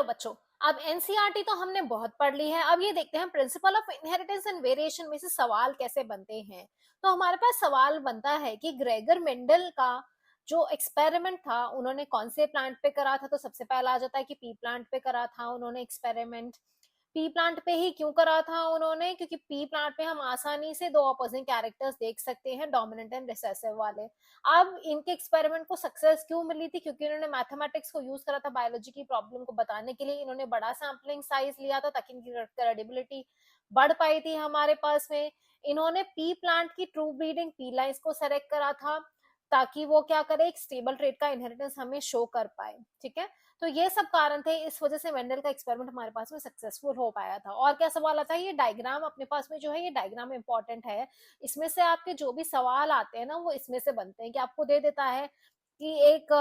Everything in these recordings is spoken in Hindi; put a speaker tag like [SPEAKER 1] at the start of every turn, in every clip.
[SPEAKER 1] चलो बच्चों, अब एनसीईआरटी तो हमने बहुत पढ़ ली है। अब ये देखते हैं principle of inheritance and variation में से सवाल कैसे बनते हैं। तो हमारे पास सवाल बनता है कि ग्रेगर मेंडल का जो एक्सपेरिमेंट था उन्होंने कौन से प्लांट पे करा था। तो सबसे पहला आ जाता है कि पी प्लांट पे करा था उन्होंने एक्सपेरिमेंट। पी प्लांट पे ही क्यों करा था उन्होंने, क्योंकि पी प्लांट पे हम आसानी से दो अपोजिंग कैरेक्टर्स देख सकते हैं, डोमिनेंट एंड रिसेसिव वाले। अब इनके एक्सपेरिमेंट को सक्सेस क्यों मिली थी, क्योंकि इन्होंने मैथमेटिक्स को यूज करा था बायोलॉजी की प्रॉब्लम को बताने के लिए। इन्होंने बड़ा सैम्पलिंग साइज लिया था ताकि इनकी क्रेडिबिलिटी बढ़ पाई थी हमारे पास में। इन्होंने पी प्लांट की ट्रू ब्रीडिंग पी लाइन्स को सेलेक्ट करा था ताकि वो क्या करे, एक स्टेबल ट्रेट का इनहेरिटेंस हमें शो कर पाए। ठीक है, तो ये सब कारण थे, इस वजह से मेंडल का एक्सपेरिमेंट हमारे पास में सक्सेसफुल हो पाया था। और क्या सवाल आता है, ये डायग्राम अपने पास में जो है, ये डायग्राम इंपॉर्टेंट है। इसमें से आपके जो भी सवाल आते हैं ना वो इसमें से बनते हैं कि आपको दे देता है कि एक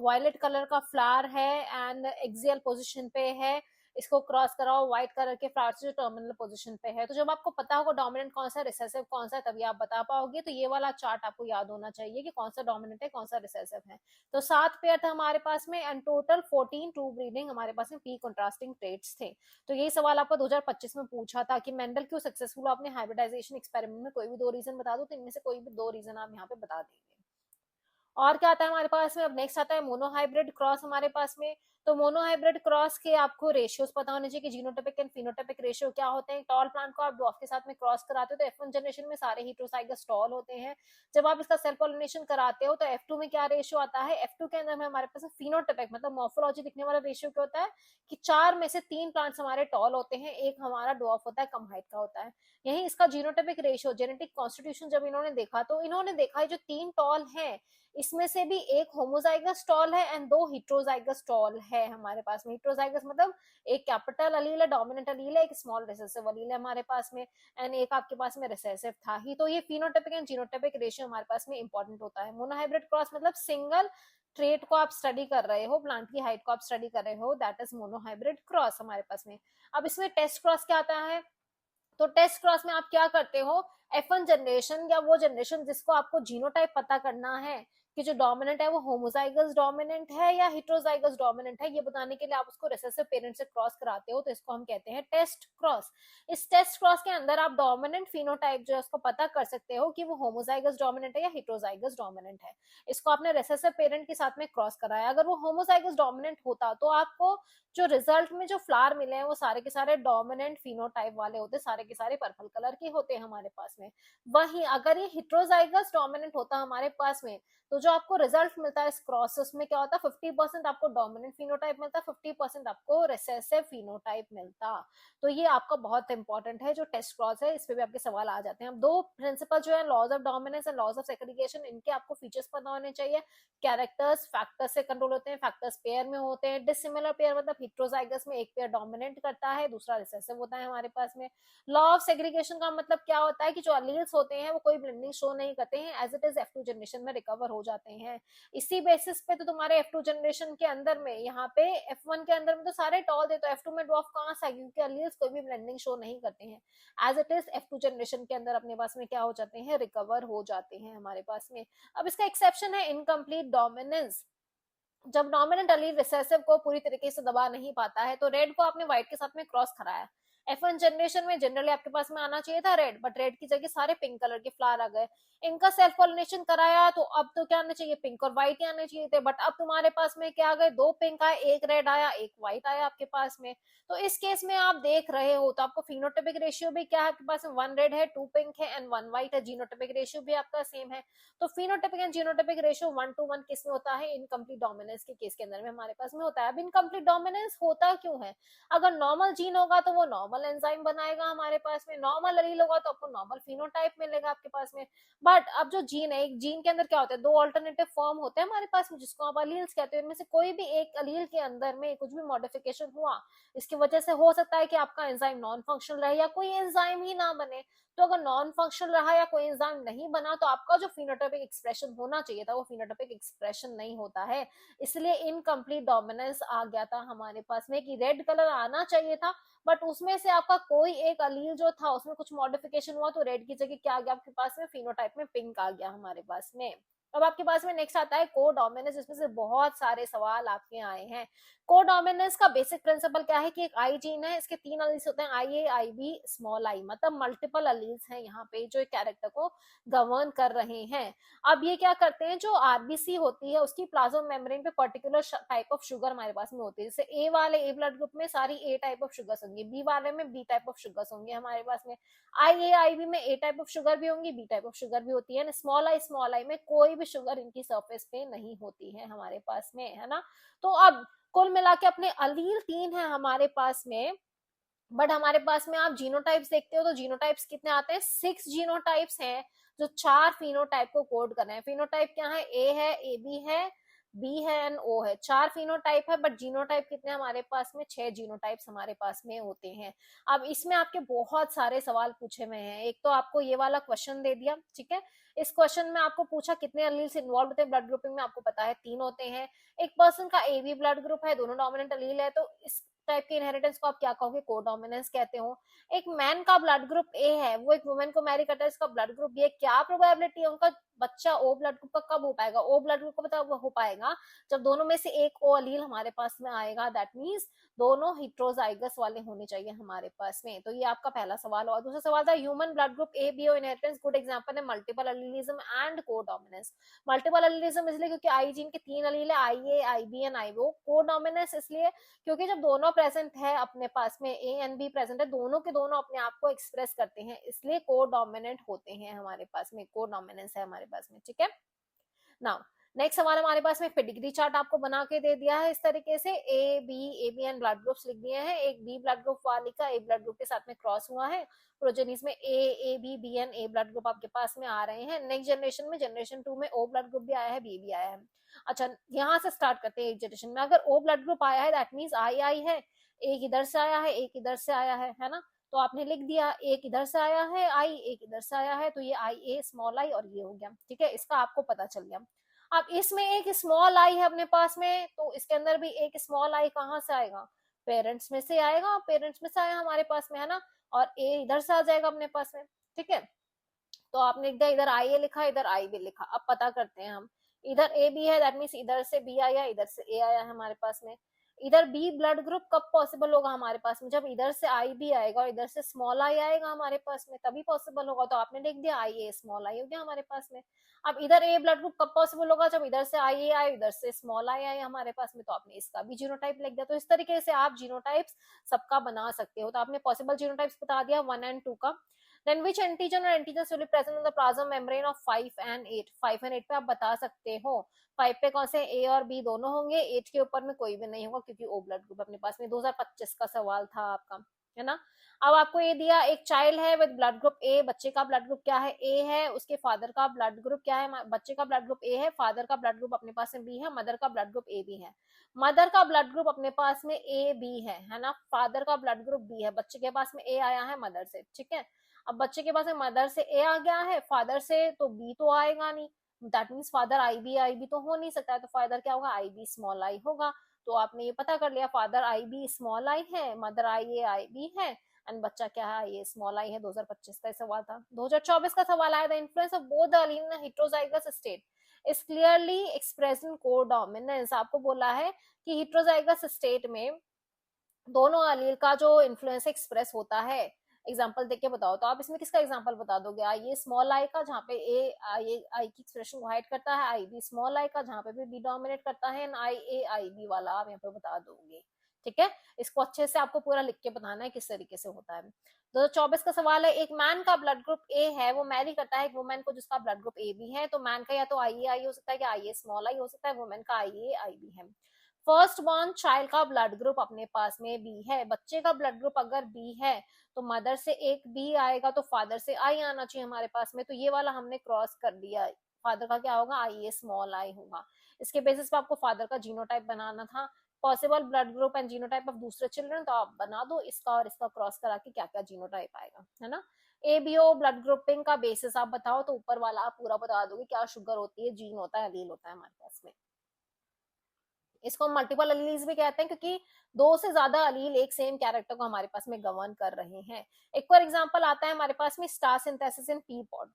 [SPEAKER 1] वायलेट कलर का फ्लावर है एंड एक्सियल पोजीशन पे है, इसको क्रॉस कराओ व्हाइट कलर के फ्लावर से जो टर्मिनल पोजीशन पे है। तो जब आपको पता होगा डोमिनेंट कौन सा रिसेसिव कौन सा, तभी आप बता पाओगे। तो ये वाला चार्ट आपको याद होना चाहिए कि कौन सा डोमिनेंट है कौन सा रिसेसिव है। तो 7 पेयर था हमारे पास में एंड टोटल 14 ट्रू ब्रीडिंग हमारे पास में पी कंट्रास्टिंग ट्रेट्स थे। तो यही सवाल आपको 2025 में पूछा था कि मेंडल क्यों सक्सेसफुल हुआ अपने हाइब्रिडाइजेशन एक्सपेरिमेंट में, कोई भी 2 रीजन बता दो, तो इनमें से कोई भी 2 रीजन आप यहाँ पे बता देंगे। और क्या आता है हमारे पास में, अब नेक्स्ट आता है मोनोहाइब्रिड क्रॉस हमारे पास में। तो मोनोहाइब्रिड क्रॉस के आपको रेशियोज पता होने चाहिए कि जीनोटाइपिक एंड फिनोटाइपिक रेशियो क्या होते हैं। टॉल प्लांट को आप ड्वार्फ के साथ में क्रॉस कराते हो तो F1 जनरेशन में सारे हेटेरोजाइगस टॉल होते हैं। जब आप इसका सेल पॉलिनेशन कराते हो तो F2 में क्या रेशियो आता है, F2 के अंदर में हमारे पास फिनोटाइपिक मतलब मॉर्फोलॉजी दिखने वाला रेशियो क्या होता है कि 4 में से 3 प्लांट्स हमारे टॉल होते हैं, एक हमारा ड्वार्फ होता है, कम हाइट का होता है। यही इसका जीनोटाइपिक रेशियो जेनेटिक कॉन्स्टिट्यूशन जब इन्होंने देखा तो इन्होंने देखा है जो 3 टॉल है इसमें से भी एक होमोजाइगस टॉल है एंड 2 हिट्रोजाइगस टॉल है हमारे पास में। हिट्रोजाइगस मतलब एक कैपिटल अलील है, डोमिनेंट अलील है, एक स्मॉल रिसेसिव अलील है हमारे पास में, एंड एक आपके पास में रिसेसिव था ही। तो ये फिनोटाइपिक एंड जीनोटाइपिक रेशियो हमारे पास में इंपॉर्टेंट होता है। मोनोहाइब्रिड क्रॉस मतलब सिंगल ट्रेट को आप स्टडी कर रहे हो, प्लांट की हाइट को आप स्टडी कर रहे हो, दैट इज मोनोहाइब्रिड क्रॉस हमारे पास में। अब इसमें टेस्ट क्रॉस क्या आता है, तो टेस्ट क्रॉस में आप क्या करते हो, F1 जनरेशन या वो जनरेशन जिसको आपको जीनोटाइप पता करना है कि जो डोमिनेंट है वो होमोजाइगस डोमिनेंट है या हिट्रोजाइगस डोमिनेंट है, ये बताने के लिए आप उसको रिसेसिव पेरेंट से क्रॉस कराते हो, तो इसको हम कहते हैं टेस्ट क्रॉस। इस टेस्ट क्रॉस के अंदर आप डोमिनेंट फिनोटाइप जो है उसको पता कर सकते हो कि वो होमोजाइगस डोमिनेंट है या हिट्रोजाइगस डोमिनेंट है। इसको आपने रिसेसिव पेरेंट के साथ में क्रॉस कराया, अगर वो होमोजाइगस डोमिनेंट होता तो आपको जो रिजल्ट में जो फ्लावर मिले हैं वो सारे के सारे डोमिनेंट फिनोटाइप वाले होते, सारे के सारे पर्पल कलर के होते हैं हमारे पास में। वहीं अगर ये हिट्रोजाइगस डोमिनेंट होता हमारे पास में तो जो आपको रिजल्ट मिलता है इस क्रॉसेस में क्या होता है, 50% आपको डोमिनेंट फिनोटाइप मिलता है, 50% आपको रिसेसिव फिनोटाइप मिलता। तो ये आपका बहुत इंपॉर्टेंट है जो टेस्ट क्रॉस है, इस पे भी आपके सवाल आ जाते हैं। अब 2 प्रिंसिपल जो है laws of dominance and laws of segregation, इनके आपको फीचर्स पता होने चाहिए। कैरेक्टर्स फैक्टर्स से कंट्रोल होते हैं, फैक्टर्स पेयर में होते हैं। डिसिमिलर पेयर मतलब हिट्रोजाइगस में एक पेयर डोमिनेंट करता है, दूसरा रिसेसिव होता है हमारे पास में। लॉ ऑफ सेग्रीगेशन का मतलब क्या होता है कि जो अलील्स होते हैं वो कोई ब्लेंडिंग शो नहीं करते हैं, as it is F2 generation में रिकवर हो जाते हैं। इसी बेसिस पे तो तुम्हारे F2 जनरेशन के अंदर में यहाँ पे F1 के अंदर में तो सारे टॉल दे, तो F2 में ड्वार्फ कहां से, क्योंकि अलील्स कोई भी ब्लेंडिंग शो नहीं करते हैं, as it is F2 generation के अंदर अपने पास में क्या हो जाते हैं, रिकवर हो जाते हैं हमारे पास में। अब इसका एक्सेप्शन है इनकम्प्लीट डोमिनेंस, जब डोमिनेंट अलील रिसेसिव को पूरी तरीके से दबा नहीं पाता है। तो रेड को आपने व्हाइट के साथ में क्रॉस कराया, F1 जनरेशन में जनरली आपके पास में आना चाहिए था रेड, बट रेड की जगह सारे पिंक कलर के फ्लावर आ गए। इनका सेल्फ पॉलिनेशन कराया तो अब तो क्या आने चाहिए, पिंक और व्हाइट ही आने चाहिए थे, बट अब तुम्हारे पास में क्या आ गए, 2 पिंक आए, एक रेड आया, एक व्हाइट आया आपके पास में। तो इस केस में आप देख रहे हो तो आपको फिनोटाइपिक रेशियो भी क्या है आपके पास में, 1 रेड है, 2 पिंक है एंड 1 व्हाइट है। जीनोटाइपिक रेशियो भी आपका सेम है। तो फिनोटाइपिक एंड जीनोटाइपिक रेशियो 1:1 किस में होता है, इनकम्प्लीट डोमिनेंस के केस के अंदर में हमारे पास में होता है। अब इनकम्प्लीट डोमिनेंस होता क्यों है, अगर नॉर्मल जीन होगा तो वो नॉर्मल एंजाइम बनाएगा हमारे पास में, नॉर्मल अलील होगा तो आपको नॉर्मल फिनोटाइप मिलेगा आपके पास में। बट अब जो जीन है, एक जीन के अंदर क्या होता है, 2 अल्टरनेटिव फॉर्म होते हैं हमारे पास में जिसको आप अलील्स कहते हैं। इनमें से कोई भी एक अलील के अंदर में कुछ भी मॉडिफिकेशन हुआ, इसकी वजह से हो सकता है कि आपका एंजाइम नॉन फंक्शनल रहे या कोई एंजाइम ही ना बने। तो अगर नॉन फंक्शनल रहा या कोई एंजाइम नहीं बना तो आपका जो फिनोटाइपिक एक्सप्रेशन होना चाहिए था वो फिनोटाइपिक एक्सप्रेशन नहीं होता है, इसलिए इनकम्प्लीट डोमिनेंस आ गया था हमारे पास में कि रेड कलर आना चाहिए था, बट उसमें से आपका कोई एक अलील जो था उसमें कुछ मॉडिफिकेशन हुआ तो रेड की जगह क्या आ गया आपके पास में, फिनोटाइप में पिंक आ गया हमारे पास में। अब आपके पास में नेक्स्ट आता है कोडोमिनेंस, इसमें से बहुत सारे सवाल आपके आए हैं। कोडोमिनेंस का बेसिक प्रिंसिपल क्या है कि एक आई जीन है, इसके 3 अलील्स होते हैं, आई ए, आई बी, स्मॉल आई, मतलब मल्टीपल अलील्स हैं यहाँ पे जो एक कैरेक्टर को गवर्न कर रहे हैं। अब ये क्या करते हैं, जो आरबीसी होती है उसकी प्लाज्मा मेम्ब्रेन पे पर्टिकुलर टाइप ऑफ शुगर हमारे पास में होती है। जैसे ए वाले ए ब्लड ग्रुप में सारी ए टाइप ऑफ शुगर्स होंगी, बी वाले में बी टाइप ऑफ शुगर्स होंगे हमारे पास में, आई ए आई बी में ए टाइप ऑफ शुगर भी होंगी, बी टाइप ऑफ शुगर भी होती है। स्मॉल आई में कोई भी शुगर इनकी सरफेस पे नहीं होती है हमारे पास में, है ना। तो अब कुल मिला के अपने अलील 3 है हमारे पास में, बट हमारे पास में आप जीनोटाइप्स देखते हो तो जीनोटाइप्स कितने आते हैं, 6 जीनोटाइप्स हैं जो 4 फिनोटाइप को कोड कर रहे हैं। फिनोटाइप क्या है, ए है, ए बी है, बी है एंड ओ है, 4 फिनोटाइप है, बट जीनोटाइप कितने हमारे पास में, 6 जीनोटाइप्स हमारे पास में होते हैं। अब इसमें आपके बहुत सारे सवाल पूछे हुए हैं। एक तो आपको ये वाला क्वेश्चन दे दिया, ठीक है, इस क्वेश्चन में आपको पूछा कितने अलील्स इन्वॉल्व होते हैं ब्लड ग्रुपिंग में, आपको पता है 3 होते हैं। एक पर्सन का ए बी ब्लड ग्रुप है, दोनों डोमिनेंट अलील है, तो इस टाइप के इनहेरिटेंस को आप क्या कहोगे, कोडोमिनेंस कहते हो। एक मैन का ब्लड ग्रुप ए है, वो एक वुमेन को मैरी करता है, इसका ब्लड ग्रुप बी है, क्या प्रोबेबिलिटी है उनका बच्चा ओ ब्लड ग्रुप का कब हो पाएगा, ओ ब्लड ग्रुप का पता हो पाएगा जब दोनों में से एक ओ अलील हमारे पास में आएगा, दैट मींस दोनों हिट्रोजाइगस वाले होने चाहिए हमारे पास में। तो ये आपका पहला सवाल। और दूसरा सवाल था human blood group A B O inheritance, good example है multiple allelism and codominance. Multiple allelism इसलिए क्योंकि आई जीन के 3 अलील है, I A, I B and I O. Codominance इसलिए क्योंकि जब दोनों प्रेजेंट है अपने पास में, ए एंड बी प्रेजेंट है, दोनों के दोनों अपने आप को एक्सप्रेस करते हैं, इसलिए कोडोमिनेंट होते हैं हमारे पास में, कोडोमिनेंस है हमारे पास में, ठीक है। नाउ नेक्स्ट सवाल हमारे पास में पेडिग्री चार्ट आपको बना के दे दिया है इस तरीके से, A B N blood groups लिख दिए हैं, एक बी ब्लड ग्रुप वाली का ए ब्लड ग्रुप के साथ में क्रॉस हुआ है, प्रोजेनिस में A B N A blood group आपके पास में आ रहे हैं। नेक्स्ट जनरेशन में, जनरेशन 2 में ओ ब्लड ग्रुप भी आया है, बी भी आया है। अच्छा यहाँ से स्टार्ट करते हैं। एक जनरेशन में अगर ओ ब्लड ग्रुप आया है दैट मींस आई है, एक इधर से आया है, एक इधर से आया है ना, तो आपने लिख दिया एक इधर से आया है आई, एक इधर से आया है, तो ये आई ए स्मॉल आई और ये हो गया, ठीक है, इसका आपको पता चल गया। अब इसमें एक स्मॉल आई है अपने पास में, तो इसके अंदर भी एक स्मॉल आई कहाँ से आएगा, पेरेंट्स में से आएगा, पेरेंट्स में से आया हमारे पास में, है ना, और ए इधर से आ जाएगा अपने पास में, ठीक है। तो आपने इधर आई ए लिखा, इधर आई बी लिखा। अब पता करते हैं हम, इधर ए बी है दैट मीन्स इधर से बी आया, इधर से ए आया है हमारे पास में। इधर बी ब्लड ग्रुप कब पॉसिबल होगा हमारे पास में, जब इधर से आई बी आएगा और इधर से स्मॉल आई आएगा हमारे पास में, तभी पॉसिबल होगा। तो आपने लिख दिया आई ए स्मॉल आई हो गया हमारे पास में। अब इधर ए ब्लड ग्रुप कब पॉसिबल होगा, जब इधर से आई ए आए, इधर से स्मॉल आई आए हमारे पास में, तो आपने इसका भी जीनोटाइप लिख दिया। तो इस तरीके से आप जीनोटाइप्स सबका बना सकते हो। तो आपने पॉसिबल जीनोटाइप्स बता दिया 1 and 2 का। Then which antigen or antigens will be present in the plasma membrane of 5 and 8? 5 and 8 पे आप बता सकते हो। 5 पे कौन से ए और बी दोनों होंगे, 8 के ऊपर में कोई भी नहीं होगा क्योंकि ओ ब्लड ग्रुप अपने पास में। 2025 का सवाल था आपका, है ना। अब आपको ये दिया एक चाइल्ड है विद ब्लड ग्रुप ए, बच्चे का ब्लड ग्रुप क्या है, ए है, उसके फादर का ब्लड ग्रुप क्या है, बच्चे का ब्लड ग्रुप ए है, फादर का ब्लड ग्रुप अपने पास में बी है, मदर का ब्लड ग्रुप ए बी है। मदर का ब्लड ग्रुप अपने पास में ए बी है ना, फादर का ब्लड ग्रुप बी है, बच्चे के पास में ए आया है मदर से, ठीक है। अब बच्चे के पास में मदर से ए आ गया है, फादर से तो बी तो आएगा नहीं, that means father I B तो हो नहीं सकता है, तो फादर क्या होगा, आई बी स्मॉल आई होगा। तो आपने ये पता कर लिया, father I B small I है, मदर आई बी है, एंड बच्चा क्या है, ये स्मॉल आई है। 2025 का सवाल था। 2024 का सवाल आया, the influence of both the allele in heterozygous state is clearly expressed in codominance. आपको बोला है कि हेटेरोजाइगस स्टेट में दोनों अलील का जो इन्फ्लुएंस एक्सप्रेस होता है। एग्जांपल देख के बताओ, तो आप इसमें किसका एग्जांपल बता दोगे, आई ए स्मॉल आई का, जहाँ पे ए आई की एक्सप्रेशन को हाइड करता है, आई बी स्मॉल आई का, जहाँ पे भी बी डोमिनेट करता है, आई बी वाला आप यहाँ पे बता दोगे, ठीक है। इसको अच्छे से आपको पूरा लिख के बताना है किस तरीके से होता है। 2024 का सवाल है, एक मैन का ब्लड ग्रुप ए है, वो मैरी करता है एक वुमेन को जिसका ब्लड ग्रुप ए बी है, तो मैन का या तो आई हो सकता है, या आई ए स्मॉल आई हो सकता है, वुमेन का आई बी है। फर्स्ट बॉर्न चाइल्ड का ब्लड ग्रुप अपने पास में बी है, बच्चे का ब्लड ग्रुप अगर बी है तो मदर से एक बी आएगा, तो फादर से आई आना चाहिए हमारे पास में, तो ये वाला हमने क्रॉस कर दिया। फादर का क्या होगा, आई ए स्मॉल आई होगा। इसके बेसिस पे आपको फादर का जीनोटाइप बनाना था। Possible blood group and genotype of दूसरे चिल्ड्रन, तो आप बना दो इसका और इसका क्रॉस करा के क्या क्या जीनोटाइप आएगा, है ना। एबीओ ब्लड ग्रुपिंग का बेसिस आप बताओ, तो ऊपर वाला आप पूरा बता दोगे, क्या शुगर होती है, जीन होता है, एलील होता है हमारे पास में। इसको हम मल्टीपल अलील्स भी कहते हैं क्योंकि 2 से ज्यादा अलील एक सेम कैरेक्टर को हमारे पास में गवर्न कर रहे हैं। एक और एग्जांपल आता है हमारे पास में star synthesis in pea pod.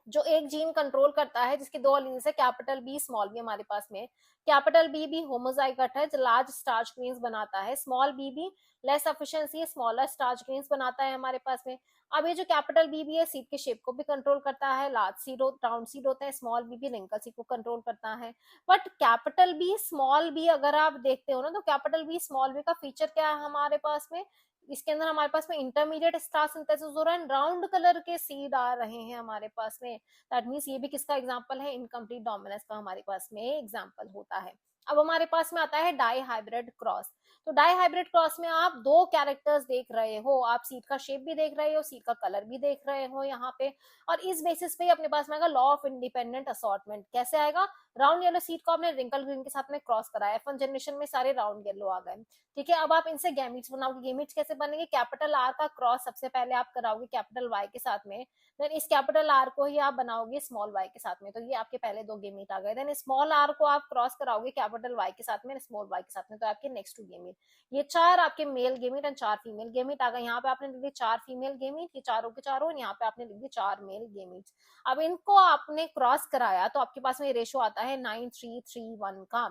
[SPEAKER 1] जो एक जीन कंट्रोल करता है, जिसके दो एलील्स है, कैपिटल बी स्मॉल बी हमारे पास में। कैपिटल बी भी होमोजाइगट है, जो लार्ज स्टार्च ग्रेन्स बनाता है। स्मॉल बी भी less efficiency, smaller starch grains बनाता है हमारे पास में। अब ये जो कैपिटल बी भी है, सीड के शेप को भी कंट्रोल करता है। लार्ज सीड राउंड सीड होते हैं, स्मॉल बी भी रिंकल सीड को कंट्रोल करता है। But capital B small B अगर आप देखते हो ना, तो कैपिटल बी स्मॉल बी का फीचर क्या है हमारे पास में, इसके अंदर हमारे पास में इंटरमीडिएट स्टार सिंथेसिस हो रहा है, राउंड कलर के सीड आ रहे हैं हमारे पास में। दैट मीन्स ये भी किसका एग्जाम्पल है, इनकम्प्लीट डोमिनेंस का हमारे पास में एग्जाम्पल होता है। अब हमारे पास में आता है डाई हाइब्रिड क्रॉस। तो डाई हाइब्रिड क्रॉस में आप दो कैरेक्टर्स देख रहे हो, आप सीड का शेप भी देख रहे हो, सीड का कलर भी देख रहे हो यहाँ पे। और इस बेसिस पे अपने पास में आएगा लॉ ऑफ इंडिपेंडेंट असॉर्टमेंट। कैसे आएगा, राउंड येलो सीड को आपने रिंकल ग्रीन के साथ में क्रॉस कराया, F1 जनरेशन में सारे राउंड येलो आ गए। ठीक है, अब आप इनसे गैमीट्स बनाओगे। गैमीट्स कैसे बनेंगे, कैपिटल आर का क्रॉस सबसे पहले आप कराओगे कैपिटल वाई के साथ में, देन इस कैपिटल आर को ही आप बनाओगे स्मॉल वाई के साथ में। तो ये आपके पहले दो गेमीट आ गए। देन स्मॉल आर को आप क्रॉस कराओगे कैपिटल वाई के साथ में, स्मॉल वाई के साथ में, तो आपके नेक्स्ट टू गेमीट। ये चार आपके मेल गेमीट एंड चार फीमेल गेमीट आ गए। यहाँ पे आपने लिख दिया चार फीमेल गेमीट, ये चारों के चारों, यहाँ पे आपने लिख दिया चार मेल गेमीट। अब इनको आपने क्रॉस कराया तो आपके पास में रेशो आता है 9331 का।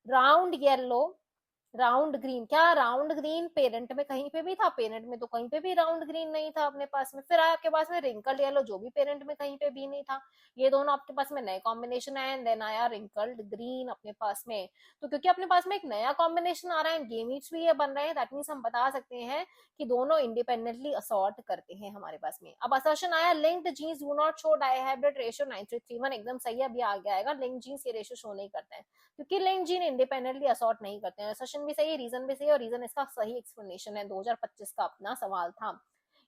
[SPEAKER 1] राउंड येलो, राउंड ग्रीन, क्या राउंड ग्रीन पेरेंट में कहीं पे भी था, पेरेंट में तो कहीं पे भी राउंड ग्रीन नहीं था अपने पास में। फिर आपके पास में रिंकल्ड येलो, जो भी पेरेंट में कहीं पे भी नहीं था। ये दोनों आपके पास में नए कॉम्बिनेशन है, देन आया रिंकल्ड ग्रीन अपने पास में। तो क्योंकि अपने पास में एक नया कॉम्बिनेशन आ रहा है, गेमीट्स भी ये बन रहे हैं, दैट मीन्स हम बता सकते हैं कि दोनों इंडिपेंडेंटली असॉर्ट करते हैं हमारे पास में। अब असर्शन आया linked genes do not show dihybrid ratio 9331, एकदम सही है, अभी आ गया आएगा। लिंक्ड जीन्स ये रेशियो शो नहीं करते हैं क्योंकि लिंक जीन इंडिपेंडेंटली असॉर्ट नहीं करते हैं। सेशन भी सही है, रीजन भी सही है, और रीजन इसका सही एक्सप्लेनेशन है, 2025 का अपना सवाल था।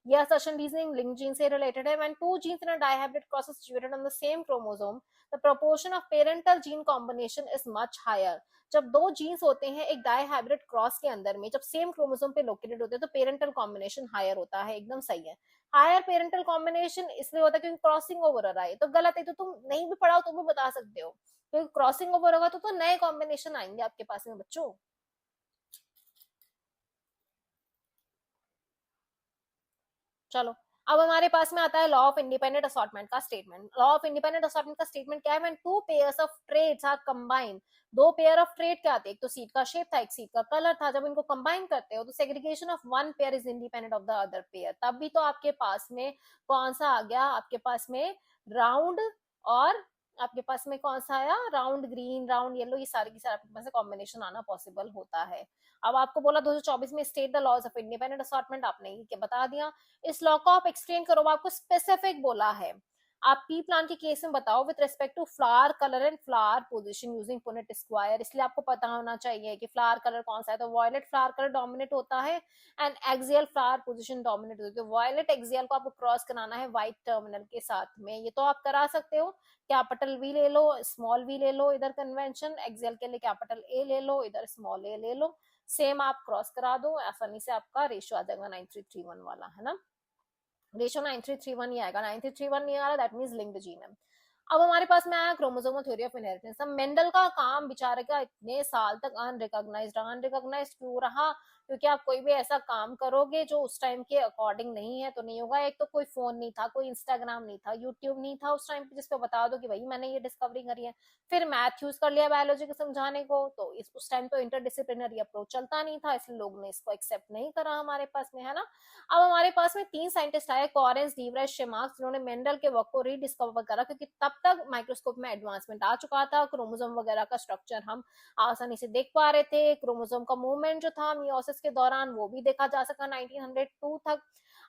[SPEAKER 1] यह assertion reasoning link gene से related है। When two genes in a dihybrid cross is situated on the same chromosome, the proportion of parental gene combination is much higher. जब दो जीन्स होते हैं एक डाइहाइब्रिड क्रॉस के अंदर में, जब सेम क्रोमोसोम पे लोकेटेड होते हैं, तो पेरेंटल कॉम्बिनेशन हायर होता है, एकदम सही है। हायर पेरेंटल कॉम्बिनेशन इसलिए होता है क्योंकि क्रॉसिंग ओवर हो रहा है। तो गलत है, तो तुम नहीं भी पढ़ाओ तो भी बता सकते हो, क्योंकि क्रॉसिंग ओवर होगा तो नए कॉम्बिनेशन आएंगे आपके पास में बच्चों। चलो, अब हमारे पास में आता है लॉ ऑफ इंडिपेंडेंट असॉर्टमेंट का statement. Law of independent assortment का स्टेटमेंट क्या है, when two pairs of traits are combined. दो पेयर ऑफ ट्रेड क्या आते हैं, एक तो सीड का शेप था, एक सीड का कलर था। जब इनको कंबाइन करते हो तो segregation of one pair is independent of the other pair. तब भी तो आपके पास में कौन सा आ गया, आपके पास में राउंड, और आपके पास में कौन सा आया, राउंड ग्रीन, राउंड येलो, ये सारे की सारे आपके पास कॉम्बिनेशन आना पॉसिबल होता है। अब आपको बोला 224 में state the laws of independent assortment, आपने ये बता दिया। इस लॉ को आप एक्सप्लेन करो, आपको स्पेसिफिक बोला है। आप पी प्लान के केस में बताओ with respect to flower colour and flower position using Punnett square. इसलिए आपको पता होना चाहिए कि फ्लावर कलर कौन सा है। तो वॉयलेट फ्लावर कलर डोमिनेट होता है and axial flower position dominate होती है। वॉयलेट एक्सियल को आपको क्रॉस कराना है व्हाइट टर्मिनल के साथ में, ये तो आप करा सकते हो। कैपिटल वी ले लो, स्मॉल वी ले लो, इधर कन्वेंशन एक्सियल के लिए कैपिटल ए ले लो, इधर स्मॉल ए ले लो, सेम आप क्रॉस करा दो, आसानी से आपका रेशियो आ जाएगा 9331 वाला, है ना। रेशियो 9331 ही आएगा, 9331 नहीं आ रहा, दैट मींस लिंक्ड जीन है। अब हमारे पास में आया क्रोमोसोमल थ्योरी ऑफ इनहेरिटेंस। अब मेंडल का काम बेचारे का इतने साल तक अनरिकॉग्नाइज्ड क्यों रहा, क्योंकि आप कोई भी ऐसा काम करोगे जो उस टाइम के अकॉर्डिंग नहीं है तो नहीं होगा। एक तो कोई फोन नहीं था, कोई इंस्टाग्राम नहीं था, यूट्यूब नहीं था उस टाइम पे जिसपे बता दो कि भाई मैंने ये डिस्कवरी करी है। फिर मैथ यूज कर लिया बायोलॉजी को समझाने को, तो उस टाइम तो इंटरडिसिप्लिनरी अप्रोच चलता नहीं था, इसलिए लोग ने इसको एक्सेप्ट नहीं करा हमारे पास में, है ना। अब हमारे पास में तीन साइंटिस्ट आए, कॉरेंस, डीवरेज, शेमार्क्स, जिन्होंने मेंडल के वर्क को रीडिस्कवर करा, क्योंकि तब तक माइक्रोस्कोप में एडवांसमेंट आ चुका था, क्रोमोसोम वगैरह का स्ट्रक्चर हम आसानी से देख पा रहे थे। क्रोमोसोम का मूवमेंट जो था मियोसिस के दौरान वो भी देखा जा सका 1902 तक।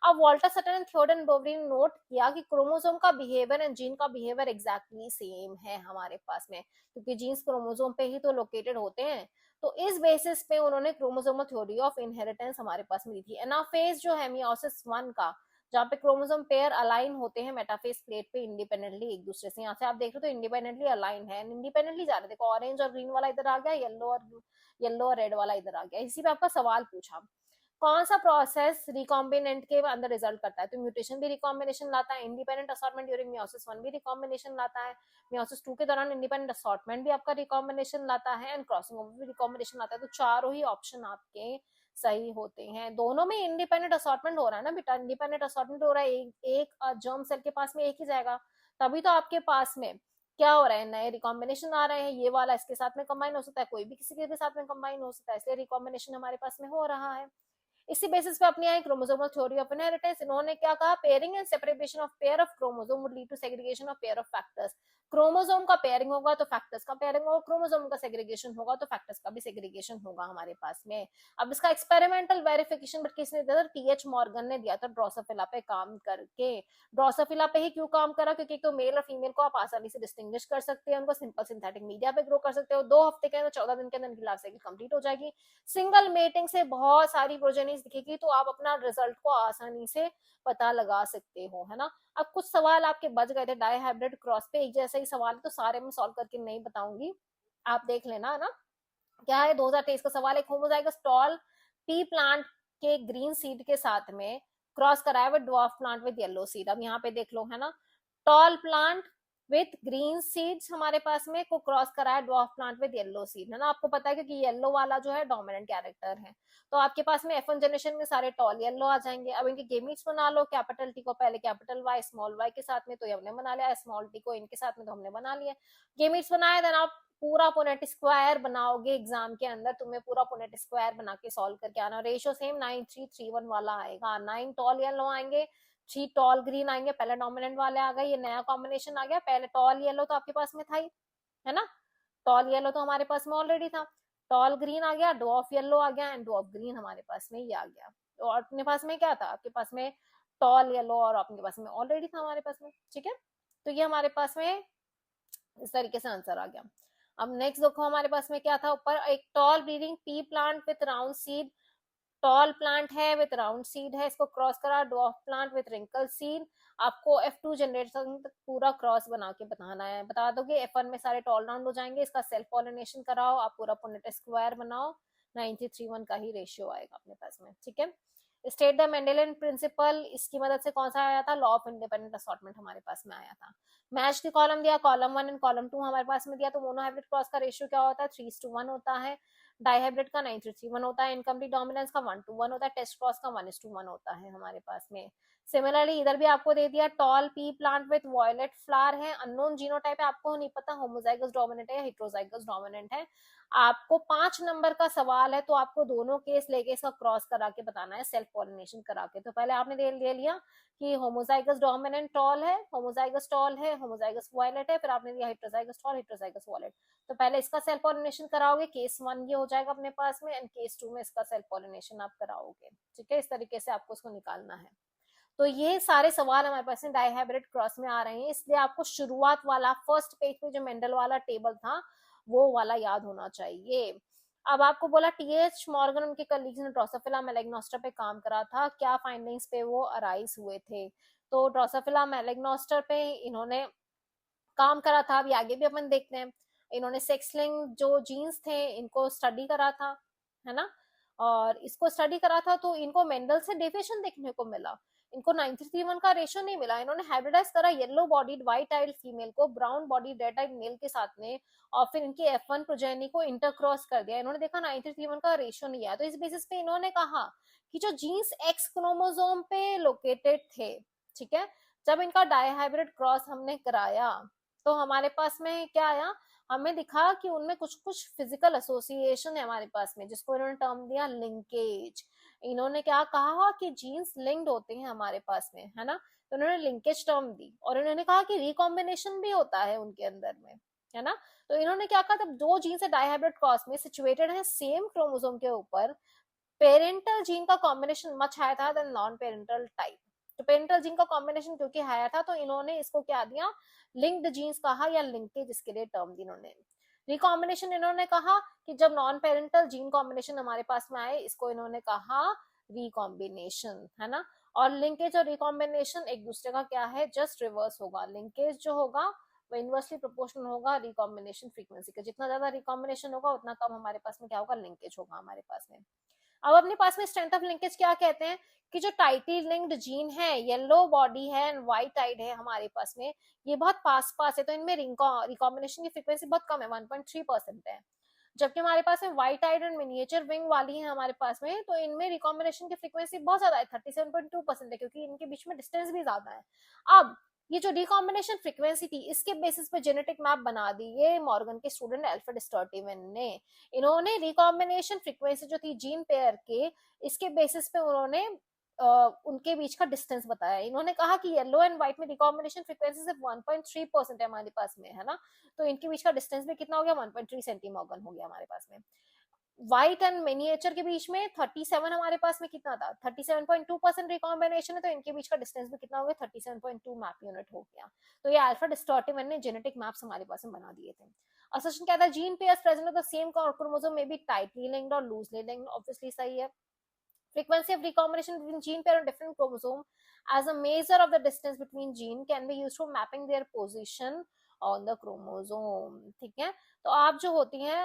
[SPEAKER 1] अब वॉल्टर सटन एंड थियोडन बोवरी ने नोट किया कि क्रोमोसोम का बिहेवियर एंड जीन का बिहेवियर एग्जैक्टली सेम है हमारे पास में, क्योंकि जीन्स क्रोमोसोम पे ही तो लोकेटेड होते हैं। तो इस बेसिस पे उन्होंने क्रोमोसोमल थ्योरी ऑफ इनहेरिटेंस हमारे पास मिली थी। एनाफेज जो है मियोसिस 1 का, जहाँ पे क्रोमोसोम पेयर अलाइन होते हैं मेटाफेज प्लेट पे इंडिपेंडेंटली एक दूसरे से। यहाँ से आप देख रहे हो तो इंडिपेंडेंटली अलाइन है, इंडिपेंडेंटली जा रहे। देखो ऑरेंज और ग्रीन वाला इधर आ गया, येलो और रेड वाला इधर आ गया। इसी पे आपका सवाल पूछा कौन सा प्रोसेस रिकॉम्बिनेंट के अंदर रिजल्ट करता है, तो म्यूटेशन भी रिकॉम्बिनेशन लाता है, इंडिपेंडेंट असॉर्टमेंट ड्यूरिंग मियोसिस 1 भी रिकॉम्बिनेशन लाता है, मियोसिस 2 के दौरान इंडिपेंडेंट असॉर्टमेंट भी आपका रिकॉम्बिनेशन लाता है, एंड क्रॉसिंग ओवर भी रिकॉम्बिनेशन लाता है। तो चारों ही ऑप्शन आपके सही होते हैं। दोनों में इंडिपेंडेंट असॉर्टमेंट हो रहा है ना बेटा, इंडिपेंडेंट असॉर्टमेंट हो रहा है, एक जर्म सेल के पास में एक ही जाएगा, तभी तो आपके पास में क्या हो रहा है, नए रिकॉम्बिनेशन आ रहे हैं, ये वाला इसके साथ में कंबाइन हो सकता है, कोई भी किसी के भी साथ में कंबाइन हो सकता है, इसलिए रिकॉम्बिनेशन हमारे पास में हो रहा है। इसी बेसिस पे अपनी आई क्रोमोसोमल थ्योरी ऑफ इनहेरिटेंस। इन्होंने क्या कहा, pairing and separation of pair of chromosome would lead to segregation of pair of factors. Chromosome का पेयरिंग होगा तो फैक्टर्स का पेयरिंग होगा, क्रोमोसोम का सेग्रीगेशन होगा तो फैक्टर्स का भी सेग्रीगेशन होगा हमारे पास में। अब इसका एक्सपेरिमेंटल वेरिफिकेशन बट किसने दिया था, टीएच मॉर्गन ने दिया था ड्रोसोफिला पे काम करके। ड्रोसोफिला पे ही क्यों काम करा, क्योंकि तो मेल और फीमेल को आप आसानी से डिस्टिंग्विश कर सकते हैं, उनको सिंपल सिंथेटिक मीडिया पे ग्रो कर सकते हो, 2 हफ्ते के अंदर 14 दिन के अंदर लाइफ साइकिल कंप्लीट हो जाएगी। सिंगल मेटिंग से बहुत सारी प्रोजेनीज दिखेगी, तो आप अपना रिजल्ट को आसानी से पता लगा सकते हो, है ना। अब कुछ सवाल आपके बच गए थे डाई हाइब्रिड क्रॉस पे, एक जैसा ही सवाल, तो सारे मैं सॉल्व करके नहीं बताऊंगी, आप देख लेना, है ना। क्या है, 2023 का सवाल, एक होमोजाइगस टॉल पी प्लांट के ग्रीन सीड के साथ में क्रॉस कराया with dwarf plant with yellow seed. अब यहाँ पे देख लो, है ना, tall plant with green seeds हमारे पास में को क्रॉस कराया dwarf plant with yellow seed, है ना। आपको पता है क्योंकि येलो वाला जो है डोमिनेंट कैरेक्टर है, तो आपके पास में F1 जनरेशन में सारे टॉल येलो आ जाएंगे। अब इनके गेमीट्स बना लो, कैपिटल टी को पहले कैपिटल वाई स्मॉल वाई के साथ में तो ये हमने बना लिया, स्मॉल टी को इनके साथ में तो हमने बना लिया। गेमीट्स बनाए, देन आप पूरा पुनेट स्क्वायर बनाओगे एग्जाम के अंदर, तुम्हें पूरा पुनेट स्क्वायर बना के सॉल्व करके आना। रेशियो सेम 9331 वाला आएगा, 9 टॉल येलो आएंगे, 3 टॉल ग्रीन आएंगे, पहले डोमिनेंट वाले आ गए, ये नया कॉम्बिनेशन आ गया, पहले टॉल येलो तो आपके पास में था ही, है ना, टॉल येलो तो हमारे पास में ऑलरेडी था, टॉल ग्रीन आ गया, डॉफ येलो आ गया एंड डॉफ ग्रीन हमारे पास में ये आ गया। तो अपने पास में क्या था, आपके पास में टॉल येलो और अपने पास में ऑलरेडी था हमारे पास में, ठीक है। तो ये हमारे पास में इस तरीके से आंसर आ गया। अब नेक्स्ट देखो हमारे पास में क्या था, ऊपर एक tall breeding pea plant with round seed, tall plant है विथ राउंड सीड है, इसको क्रॉस करा dwarf plant with wrinkle seed. आपको F2 जनरेशन तक पूरा क्रॉस बना के बताना है, बता दोगे F1 में सारे टॉल राउंड हो जाएंगे, इसका सेल्फ पॉलिनेशन कराओ, आप पूरा पुनेट स्क्वायर बनाओ, 9331 का ही रेशियो आएगा अपने पास में, ठीक है। स्टेट द मेंडेलियन प्रिंसिपल, इसकी मदद से कौन सा आया था, लॉ ऑफ इंडिपेंडेंट असॉर्टमेंट हमारे पास में आया था। मैच की कॉलम दिया, कॉलम 1 एंड कॉलम 2 हमारे पास में दिया, तो मोनोहाइब्रिड क्रॉस का रेशियो क्या होता है, 3:1 होता है, डाइहाइब्रिड का 9331 होता है, इनकम्प्लीट डोमिनेंस का 1:1 होता है, टेस्ट क्रॉस का 1:1 होता है हमारे पास में। सिमिलरली इधर भी आपको दे दिया, tall pea plant with violet flower है, अननोन जीनोटाइप है, आपको नहीं पता होमोजाइगस डोमिनेंट है या हेटेरोजाइगस डोमिनेंट है। आपको 5 नंबर का सवाल है, तो आपको दोनों केस लेके इसका क्रॉस करा के बताना है, सेल्फ पॉलिनेशन करा के। तो पहले आपने ले लिया कि होमोजाइगस डोमिनेंट टॉल है, होमोजाइगस टॉल है, होमोजाइगस वॉयलेट है, फिर आपने दिया हेटेरोजाइगस टॉल, हेटेरोजाइगस वॉयलेट। तो पहले इसका सेल्फ पॉलिनेशन कराओगे, केस 1 ये हो जाएगा अपने पास में, एंड केस 2 में इसका सेल्फ पॉलिनेशन आप कराओगे, ठीक है। इस तरीके से आपको इसको निकालना है। तो ये सारे सवाल हमारे पास में डाइहाइब्रिड क्रॉस में आ रहे हैं, इसलिए आपको शुरुआत वाला फर्स्ट पेज पे जो मेंडल वाला टेबल था वो वाला याद होना चाहिए। अब आपको बोला टीएच मॉर्गन उनके कलीग्स ने ड्रोसोफिला मेलेग्नोस्टर पे काम करा था, क्या फाइंडिंग्स पे वो अराइज हुए थे। तो ड्रोसोफिला मेलेग्नोस्टर पे इन्होंने काम करा था, अभी आगे भी अपन देखते हैं। इन्होंने सेक्स लिंक जो जीन्स थे इनको स्टडी करा था, है ना, और इसको स्टडी करा था तो इनको मेंडल से डेविएशन देखने को मिला, इनको 9331 का रेशियो नहीं मिला। इन्होंने हाइब्रिडाइज करा yellow bodied white eyed female को brown bodied red eyed male के साथ में, और फिर इनकी F1 प्रोजेनी को इंटरक्रॉस कर दिया। इन्होंने देखा 9331 का रेशियो नहीं आया, तो इस बेसिस पे इन्होंने कहा कि जो जीन्स एक्स क्रोमोसोम पे लोकेटेड थे, ठीक है, जब इनका डाइहाइब्रिड क्रॉस हमने कराया तो हमारे पास में क्या आया, हमें दिखा कि उनमें कुछ कुछ फिजिकल एसोसिएशन है हमारे पास में, जिसको इन्होंने टर्म दिया लिंकेज। इन्होंने क्या कहा कि जीन्स लिंक्ड होते हैं हमारे पास में, है ना, तो उन्होंने लिंकेज टर्म दी, और इन्होंने कहा कि रिकॉम्बिनेशन भी होता है उनके अंदर में, है ना। तो इन्होंने क्या कहा, जब दो जीन्स डाइहाइब्रिड क्रॉस में सिचुएटेड है सेम क्रोमोसोम के ऊपर, पेरेंटल जीन का कॉम्बिनेशन मच हायर था देन नॉन पेरेंटल टाइप। तो पेरेंटल जीन का कॉम्बिनेशन क्योंकि हायर था, तो इन्होंने इसको क्या दिया, लिंक्ड जीन्स कहा, या लिंकेज इसके लिए टर्म दी इन्होंने। रिकॉम्बिनेशन इन्होंने कहा कि जब नॉन पेरेंटल जीन कॉम्बिनेशन हमारे पास में आए, इसको इन्होंने कहा रिकॉम्बिनेशन, है ना। और लिंकेज और रिकॉम्बिनेशन एक दूसरे का क्या है, जस्ट रिवर्स होगा। लिंकेज जो होगा वो इनवर्सली प्रोपोर्शनल होगा रिकॉम्बिनेशन फ्रीक्वेंसी के, जितना ज्यादा रिकॉम्बिनेशन होगा उतना कम हमारे पास में क्या होगा, लिंकेज होगा हमारे पास में। अब अपने पास में स्ट्रेंथ ऑफ लिंकेज क्या कहते हैं, कि जो टाइटली लिंक्ड जीन है, येलो बॉडी है एंड व्हाइट आइड है हमारे पास में, ये बहुत पास पास है, तो इनमें रिकॉम्बिनेशन की फ्रीक्वेंसी बहुत कम है, 1.3% है। जबकि हमारे पास में white eyed and miniature wing वाली है हमारे पास में, तो इनमें रिकॉम्बिनेशन की फ्रीक्वेंसी बहुत ज्यादा है, 37.2% है, क्योंकि इनके बीच में डिस्टेंस भी ज्यादा है। अब ये जो रिकॉम्बिनेशन फ्रीक्वेंसी थी इसके बेसिस पे जेनेटिक मैप बना दी ये मॉर्गन के स्टूडेंट अल्फ्रेड स्टर्टिवन ने। इन्होंने रिकॉम्बिनेशन फ्रीक्वेंसी जो थी जीन पेयर के, इसके बेसिस पे उन्होंने उनके बीच का डिस्टेंस बताया। इन्होंने कहा कि येलो एंड व्हाइट में रिकॉम्बिनेशन फ्रीक्वेंसी सिर्फ 1.3% है हमारे पास में, है ना, तो इनके बीच का डिस्टेंस भी कितना हो गया, 1.3 सेंटीमॉर्गन हो गया हमारे पास में। व्हाइट एंड मिनिएचर के बीच में 37 हमारे पास में कितना था, 37.2% रिकॉम्बिनेशन है, तो इनके बीच का डिस्टेंस भी कितना हो गया, 37.2 मैप यूनिट हो गया। तो ये अल्फ्रेड स्टर्टिवन ने जेनेटिक मैप्स हमारे पास में बना दिए थे। असर्शन क्या था, gene pairs present of the same chromosome में बी टाइटली लिंक्ड और लूजली लिंक्ड, ऑब्वियसली सही है। Frequency of recombination between gene pair on different chromosome as a measure of the distance between gene can be used for mapping their position on the chromosome। ठीक है, तो आप जो होती हैं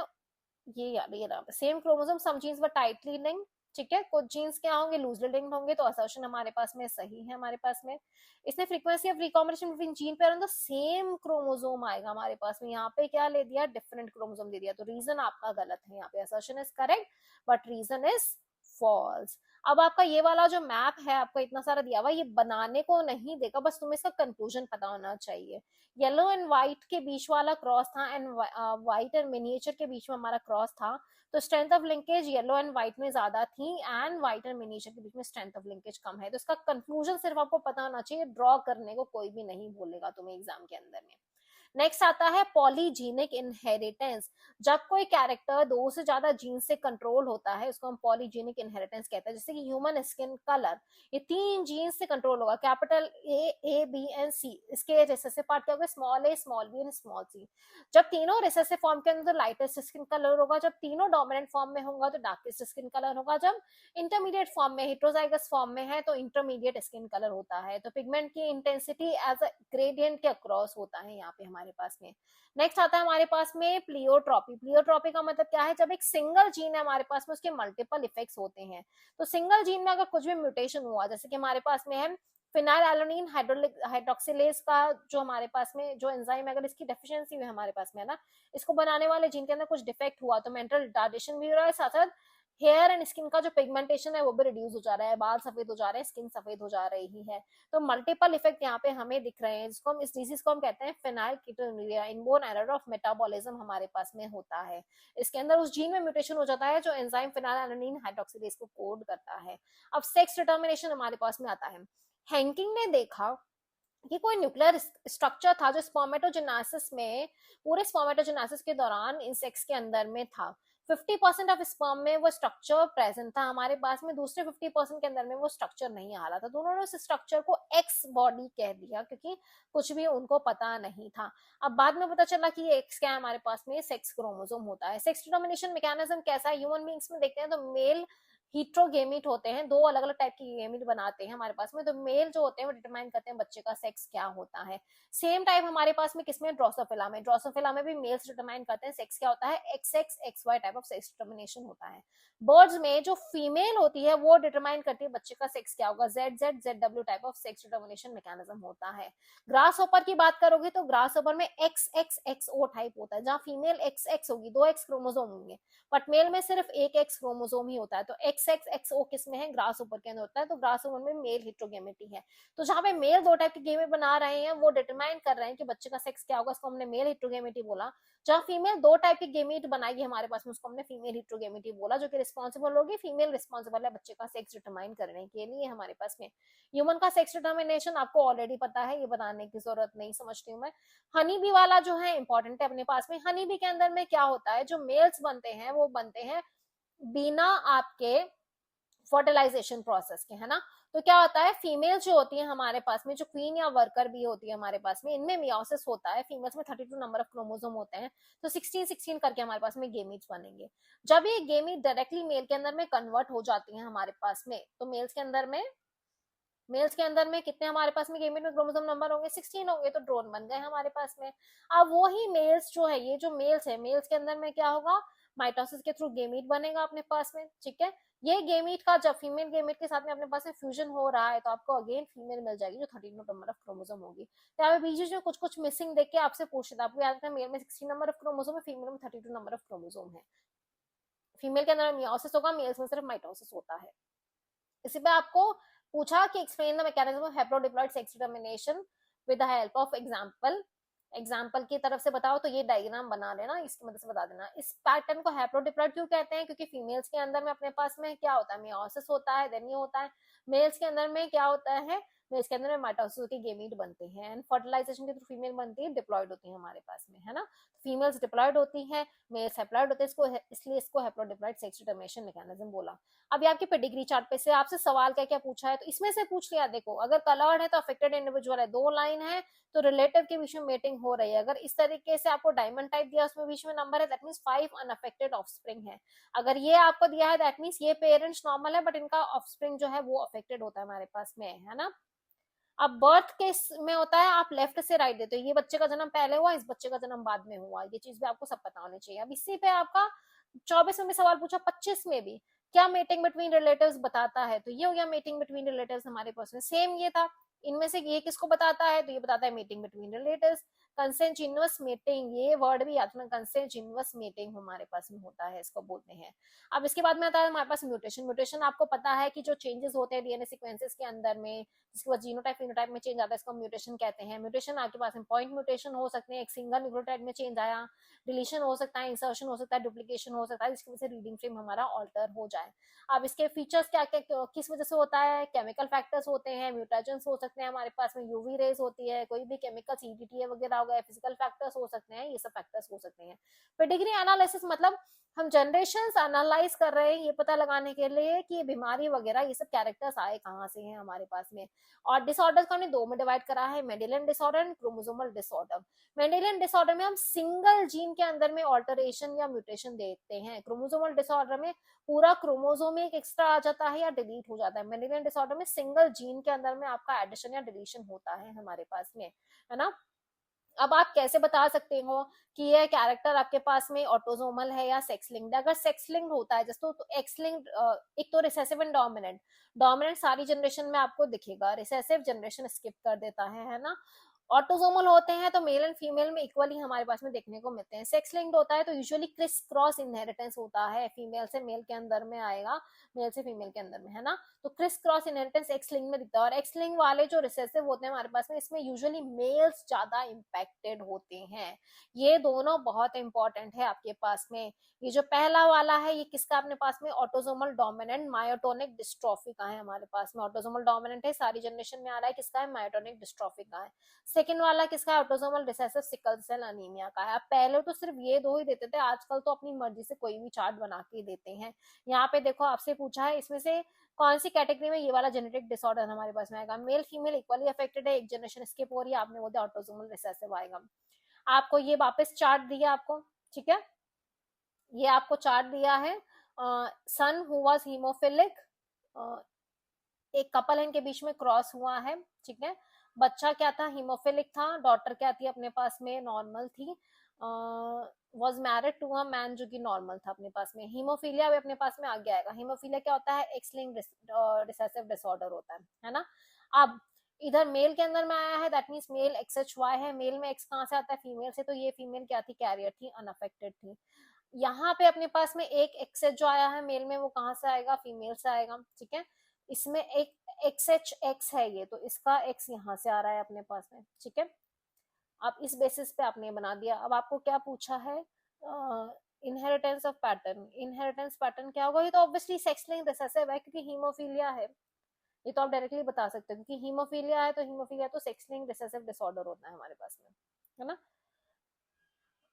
[SPEAKER 1] ये सेम क्रोमोसोम, सम जीन्स वर टाइटली लिंक्ड, ठीक है, कुछ जीन्स क्या होंगे, लूजली लिंक्ड होंगे, तो असर्शन हमारे पास में सही है हमारे पास में। इसने frequency of recombination between gene pair on the same chromosome आएगा हमारे पास में, यहाँ पे क्या ले दिया, डिफरेंट क्रोमोसोम दे दिया, तो रीजन आपका गलत है, यहाँ पे assertion is correct but reason is false. अब आपका ये वाला जो मैप है आपको इतना सारा दिया हुआ, ये बनाने को नहीं देगा, बस तुम्हें इसका कंक्लूजन पता होना चाहिए। येलो एंड व्हाइट के बीच वाला क्रॉस था एंड व्हाइट एंड मिनिएचर के बीच में हमारा क्रॉस था, तो strength of linkage yellow and white में ज्यादा थी एंड व्हाइट एंड मिनिएचर के बीच में स्ट्रेंथ ऑफ लिंकेज कम है। तो इसका कंक्लूजन सिर्फ आपको पता होना चाहिए, ड्रॉ करने को कोई भी नहीं बोलेगा तुम्हें एग्जाम के अंदर में। नेक्स्ट आता है पॉलीजीनिक इनहेरिटेंस। जब कोई कैरेक्टर दो से ज्यादा जीन से कंट्रोल होता है उसको हम पॉलीजीनिक इनहेरिटेंस कहते हैं। जैसे कि ह्यूमन स्किन कलर, ये 3 जीन से कंट्रोल होगा, capital A B and C, इसके रिसेसिव पार्ट क्या होगा, small A small B and small C. जब तीनों रिसेसिव फॉर्म के अंदर लाइटेस्ट स्किन कलर होगा, जब तीनों डोमिनेंट फॉर्म में होगा तो डार्केस्ट स्किन कलर होगा, जब इंटरमीडिएट फॉर्म में हेटेरोजाइगस फॉर्म में है तो इंटरमीडिएट स्किन कलर होता है। तो पिगमेंट की इंटेंसिटी एज अ ग्रेडियंट के अक्रॉस होता है यहाँ पे हमारे पास में। नेक्स्ट आता है हमारे पास में प्लियोट्रॉपी। प्लियोट्रॉपी का मतलब क्या है, जब एक सिंगल जीन है हमारे पास में उसके मल्टीपल इफेक्ट्स होते हैं। तो सिंगल जीन में अगर कुछ भी म्यूटेशन हुआ, जैसे कि हमारे पास में है फिनाइलएलनिन हाइड्रोक्सिलेज का जो हमारे पास में जो एंजाइम, अगर इसकी डेफिशिएंसी है हमारे पास में, है ना, इसको बनाने वाले जीन के अंदर कुछ डिफेक्ट हुआ तो मेंटल रिटार्डेशन भी हो रहा है, साथ साथ हेयर एंड स्किन का जो पिगमेंटेशन है वो भी रिड्यूस हो जा रहा है, बाल सफेद हो जा रहे हैं, स्किन सफेद हो जा रही है। तो मल्टीपल इफेक्ट यहाँ पे हमें दिख रहे हैं, जिसको हम इस डिजीज को हम कहते हैं फेनाइलकीटोनुरिया, इनबोर्न एरर ऑफ मेटाबॉलिज्म हमारे पास में होता है। इसके अंदर उस जीन में म्यूटेशन हो जाता है जो एंजाइम फिनाइलएलनिन हाइड्रोक्सिलेज को कोड करता है। अब सेक्स डिटर्मिनेशन हमारे पास में आता है। हैंकिंग ने देखा कि कोई न्यूक्लियर स्ट्रक्चर था जो स्पर्मेटोजेनेसिस में, पूरे स्पर्मेटोजेनेसिस के दौरान इंसेक्ट्स के अंदर में था। 50% ऑफ स्पर्म में वो स्ट्रक्चर प्रेजेंट था हमारे पास में, दूसरे 50% के अंदर में वो स्ट्रक्चर नहीं आ रहा था। तो उन्होंने उस स्ट्रक्चर को एक्स बॉडी कह दिया क्योंकि कुछ भी उनको पता नहीं था। अब बाद में पता चला कि ये एक्स क्या है, हमारे पास में सेक्स क्रोमोसोम होता है। सेक्स डिटर्मिनेशन मैकेनिज्म कैसा है, ह्यूमन बींग्स में देखते हैं तो मेल हीट्रोगेमिट होते हैं, 2 अलग अलग टाइप की गेमिट बनाते हैं हमारे पास में। तो मेल जो होते हैं वो डिटरमाइन करते हैं बच्चे का सेक्स क्या होता है। सेम टाइप हमारे पास में किसमें, ड्रोसोफिला में। ड्रोसोफिला में भी मेल्स डिटरमाइन करते हैं सेक्स क्या होता है, X X X Y type of sex determination होता है। बर्ड्स में जो फीमेल होती है वो डिटरमाइन करती है बच्चे का सेक्स क्या होगा, Z Z Z W type of sex determination mechanism होता है। ग्रास होपर की बात करोगे तो ग्रास होपर में एक्स एक्स एक्स ओ टाइप होता है, जहां फीमेल एक्स एक्स होगी, 2 एक्स क्रोमोसोम होंगे, बट मेल में सिर्फ 1 एक्स क्रोमोसोम ही होता है। तो एक्स एक्स एक्स ओ किस में है, ग्रास ऊपर के अंदर होता है। तो ग्रास ऊपर में मेल हिट्रोगेमिटी है। तो जहां पे मेल 2 टाइप की गेमेट बना रहे हैं वो डिटरमाइन कर रहे हैं कि बच्चे का सेक्स क्या होगा, उसको हमने मेल हिट्रोगेमिटी बोला। जहां फीमेल 2 टाइप की गेमेट बनाएगी हमारे पास में उसको हमने फीमेल हिट्रोगेमिटी बोला, जो कि रिस्पॉन्सिबल होगी, फीमेल रिस्पॉन्सिबल है बच्चे का सेक्स डिटरमाइन करने के लिए हमारे पास में। ह्यूमन का सेक्स डिटर्मिनेशन आपको ऑलरेडी पता है, ये बताने की जरूरत नहीं समझती हूँ मैं। हनी बी वाला जो है इंपॉर्टेंट है अपने पास में। हनी बी के अंदर में क्या होता है, जो मेल्स बनते हैं वो बनते हैं बिना आपके फर्टिलाइजेशन प्रोसेस के, है ना। तो क्या होता है, फीमेल जो होती है हमारे पास में, जो क्वीन या वर्कर भी होती है हमारे पास में, इनमें मियोसिस होता है। फीमेल्स में 32 नंबर ऑफ क्रोमोसोम होते हैं, तो 16 करके हमारे पास में गेमीट्स बनेंगे। जब ये गेमीट डायरेक्टली मेल के अंदर में कन्वर्ट हो जाती है हमारे पास में, तो मेल्स के अंदर में कितने हमारे पास में गेमेट में क्रोमोसोम नंबर होंगे, 16 होंगे, तो ड्रोन बन गए हमारे पास में। अब वो ही मेल्स जो है, ये जो मेल्स है, मेल्स के अंदर में क्या होगा, माइटोसिस के थ्रू गेमीट बनेगा अपने पास में, ठीक है। ये गेमीट का जब फीमेल गेमीट के साथ में अपने पास में फ्यूजन हो रहा है तो आपको अगेन फीमेल मिल जाएगी जो 13 नंबर ऑफ क्रोमोसोम होगी। तो यहाँ बीच में कुछ कुछ मिसिंग देख के आपसे पूछता था, आपको याद है मेल में 16 नंबर ऑफ क्रोमोसोम है, फीमेल में 32 नंबर ऑफ क्रोमोसोम है। फीमेल के अंदर मियोसिस होगा, मेल्स में सिर्फ माइटोसिस होता है। इसी पे आपको पूछा कि explain the mechanism of haplodiploid sex determination, with the help of example की तरफ से बताओ तो ये डायग्राम बना लेना, इसकी मदद से बता देना। इस पैटर्न को हैप्लोडिप्लॉइड क्यों कहते हैं? क्योंकि फीमेल्स के अंदर में अपने पास में क्या होता है, मियोसिस होता है, देन ये होता है। मेल्स के अंदर में क्या होता है, मेल्स के अंदर में माइटोसिस के गेमीट बनते हैं एंड फर्टिलाइजेशन के थ्रू फीमेल बनती है, डिप्लॉयड होती है हमारे पास में, है ना। फीमेल्स डिप्लॉयड होती है, मेल्स हैप्लॉयड होते हैं, इसको इसलिए इसको हैप्लोडिप्लॉइड सेक्स डिटरमिनेशन मैकेनिज्म बोला। अभी आपके पेडिग्री चार्ट पे से आपसे सवाल क्या क्या पूछा है, तो इसमें से पूछ लिया, देखो अगर कलर्ड है तो अफेक्टेड इंडिविजुअल है, 2 लाइन है तो रिलेटिव के बीच में मेटिंग हो रही है। अगर इस तरीके से आपको डायमंड टाइप दिया, उसमें बीच में नंबर है, दैट मींस 5 अनअफेक्टेड ऑफस्प्रिंग है। अगर ये आपको दिया है, दैट मींस ये पेरेंट्स नॉर्मल है बट इनका ऑफस्प्रिंग जो है वो अफेक्टेड होता है हमारे पास में, है ना। अब बर्थ केस में होता है, आप लेफ्ट से राइट देते हो, ये बच्चे का जन्म पहले हुआ, इस बच्चे का जन्म बाद में हुआ, ये चीज भी आपको सब पता होनी चाहिए। अब इसी पे आपका 24 में भी सवाल पूछा, 25 में भी क्या मीटिंग बिटवीन रिलेटिव्स बताता है, तो ये हो गया मीटिंग बिटवीन रिलेटिव्स हमारे पास में। सेम ये था, इनमें से ये किसको बताता है, तो ये बताता है मीटिंग बिटवीन रिलेटिव्स। कंसेंटिन्यूअस मीटिंग, ये वर्ड भी याद रखना, कंसेंटिन्यूअस मीटिंग हमारे पास में होता है, इसको बोलते हैं। अब इसके बाद में आता है हमारे पास म्यूटेशन। म्यूटेशन आपको पता है कि जो चेंजेस होते हैं डीएनए सीक्वेंसेस के अंदर में, जिसके बाद जीनोटाइप फिनोटाइप में चेंज आता है, इसको म्यूटेशन कहते हैं। म्यूटेशन आपके पास में पॉइंट म्यूटेशन हो सकते हैं, एक सिंगल न्यूक्लियोटाइड में चेंज आया, डिलीशन हो सकता है, इंसर्शन हो सकता है, डुप्लीकेशन हो सकता है, जिसकी वजह से रीडिंग फ्रेम हमारा ऑल्टर हो जाए। अब इसके फीचर्स क्या क्या किस वजह से होता है, केमिकल फैक्टर्स होते हैं, म्यूटेशंस हो सकते हैं हमारे पास में, यूवी रेज होती है, कोई भी केमिकल सीडीटीए वगैरह हो गया, फिजिकल फैक्टर्स हो सकते हैं, ये सब फैक्टर्स हो सकते हैं। पेडिग्री एनालिसिस मतलब हम जनरेशंस एनालाइज कर रहे हैं ये पता लगाने के लिए कि ये बीमारी वगैरह ये सब कैरेक्टर्स आए कहाँ से हैं हमारे पास में। और डिसऑर्डर को हमने 2 में डिवाइड करा है, Mendelian disorder and chromosomal disorder. Mendelian disorder में हम सिंगल जीन के अंदर में ऑल्टरेशन या म्यूटेशन देखते हैं, क्रोमोसोमल डिसऑर्डर में पूरा क्रोमोसोम एक एक्स्ट्रा आ जाता है या डिलीट हो जाता है। मेंडेलियन डिसऑर्डर में सिंगल जीन के अंदर में आपका एडिशन या डिलीशन होता है हमारे पास में, है ना। अब आप कैसे बता सकते हो कि ये कैरेक्टर आपके पास में ऑटोजोमल है या सेक्स लिंक्ड? अगर सेक्स लिंक्ड होता है जैसे तो एक्स लिंक्ड, एक तो रिसेसिव एंड डोमिनेंट। डोमिनेंट सारी जनरेशन में आपको दिखेगा, रिसेसिव जनरेशन स्किप कर देता है ना। ऑटोजोमल होते हैं तो मेल एंड फीमेल में इक्वली हमारे पास में देखने को मिलते हैं। सेक्स लिंक्ड होता है तो यूजुअली क्रिस क्रॉस इनहेरिटेंस होता है, फीमेल से मेल के अंदर में आएगा, मेल से फीमेल के अंदर में, है ना। तो criss cross inheritance x link में दिखता है। और एक्स लिंक वाले जो रिसेसिव होते हैं हमारे पास में, इसमें यूजुअली मेल्स ज्यादा इम्पैक्टेड होते हैं। ये दोनों बहुत इंपॉर्टेंट है आपके पास में। ये जो पहला वाला है ये किसका अपने पास में, ऑटोजोमल डोमिनेंट मायोटोनिक डिस्ट्रॉफी का है हमारे पास में। ऑटोजोमल डोमिनेंट है, सारी जनरेशन में आ रहा है, किसका है, मायोटोनिक डिस्ट्रॉफी का है। सेकेंड वाला किसका है, autosomal recessive sickle cell anaemia का है। अब पहले तो सिर्फ ये 2 ही देते थे, आजकल तो अपनी मर्जी से कोई भी चार्ट बना के देते हैं। यहाँ पे देखो आपसे पूछा है इसमें से कौन सी कैटेगरी में ये वाला जेनेटिक डिसऑर्डर हमारे पास में आएगा। मेल फीमेल इक्वली अफेक्टेड है, एक जनरेशन स्किप हो रही है, आपने बोला ऑटोसोमल रिसेसिव आएगा। आपको ये वापस चार्ट दिया आपको, ठीक है, ये आपको चार्ट दिया है। सन हु वाज हीमोफिलिक, एक कपल है इनके बीच में क्रॉस हुआ है, ठीक है। बच्चा क्या था, हीमोफिलिक था। डॉटर क्या थी अपने पास में, नॉर्मल थी। Was married to a man जो कि नॉर्मल था अपने पास में। हीमोफीलिया भी अपने पास में आगे आएगा। हीमोफीलिया क्या होता है, एक्स लिंक्ड रिसेसिव डिसऑर्डर होता है ना। अब इधर मेल के अंदर में आया है, दैट मींस मेल XHY है। मेल में एक्स कहाँ से आता है, फीमेल से, तो ये फीमेल क्या थी, कैरियर थी, अनअफेक्टेड थी। यहाँ पे अपने पास में एक XH जो आया है मेल में, वो कहाँ से आएगा, फीमेल से आएगा, ठीक है। इसमें एक XHX है ये, तो इसका X यहाँ से आ रहा है अपने पास में, ठीक है। अब इस बेसिस पे आपने बना दिया। अब आपको क्या पूछा है, inheritance of pattern. Inheritance pattern क्या होगा, ये तो ऑब्वियसली सेक्स लिंक्ड रिसेसिव है क्योंकि हीमोफीलिया है, ये तो आप डायरेक्टली बता सकते हो क्योंकि हीमोफीलिया है, तो हीमोफीलिया तो सेक्स लिंक्ड रिसेसिव डिसऑर्डर होता है हमारे पास में, है ना।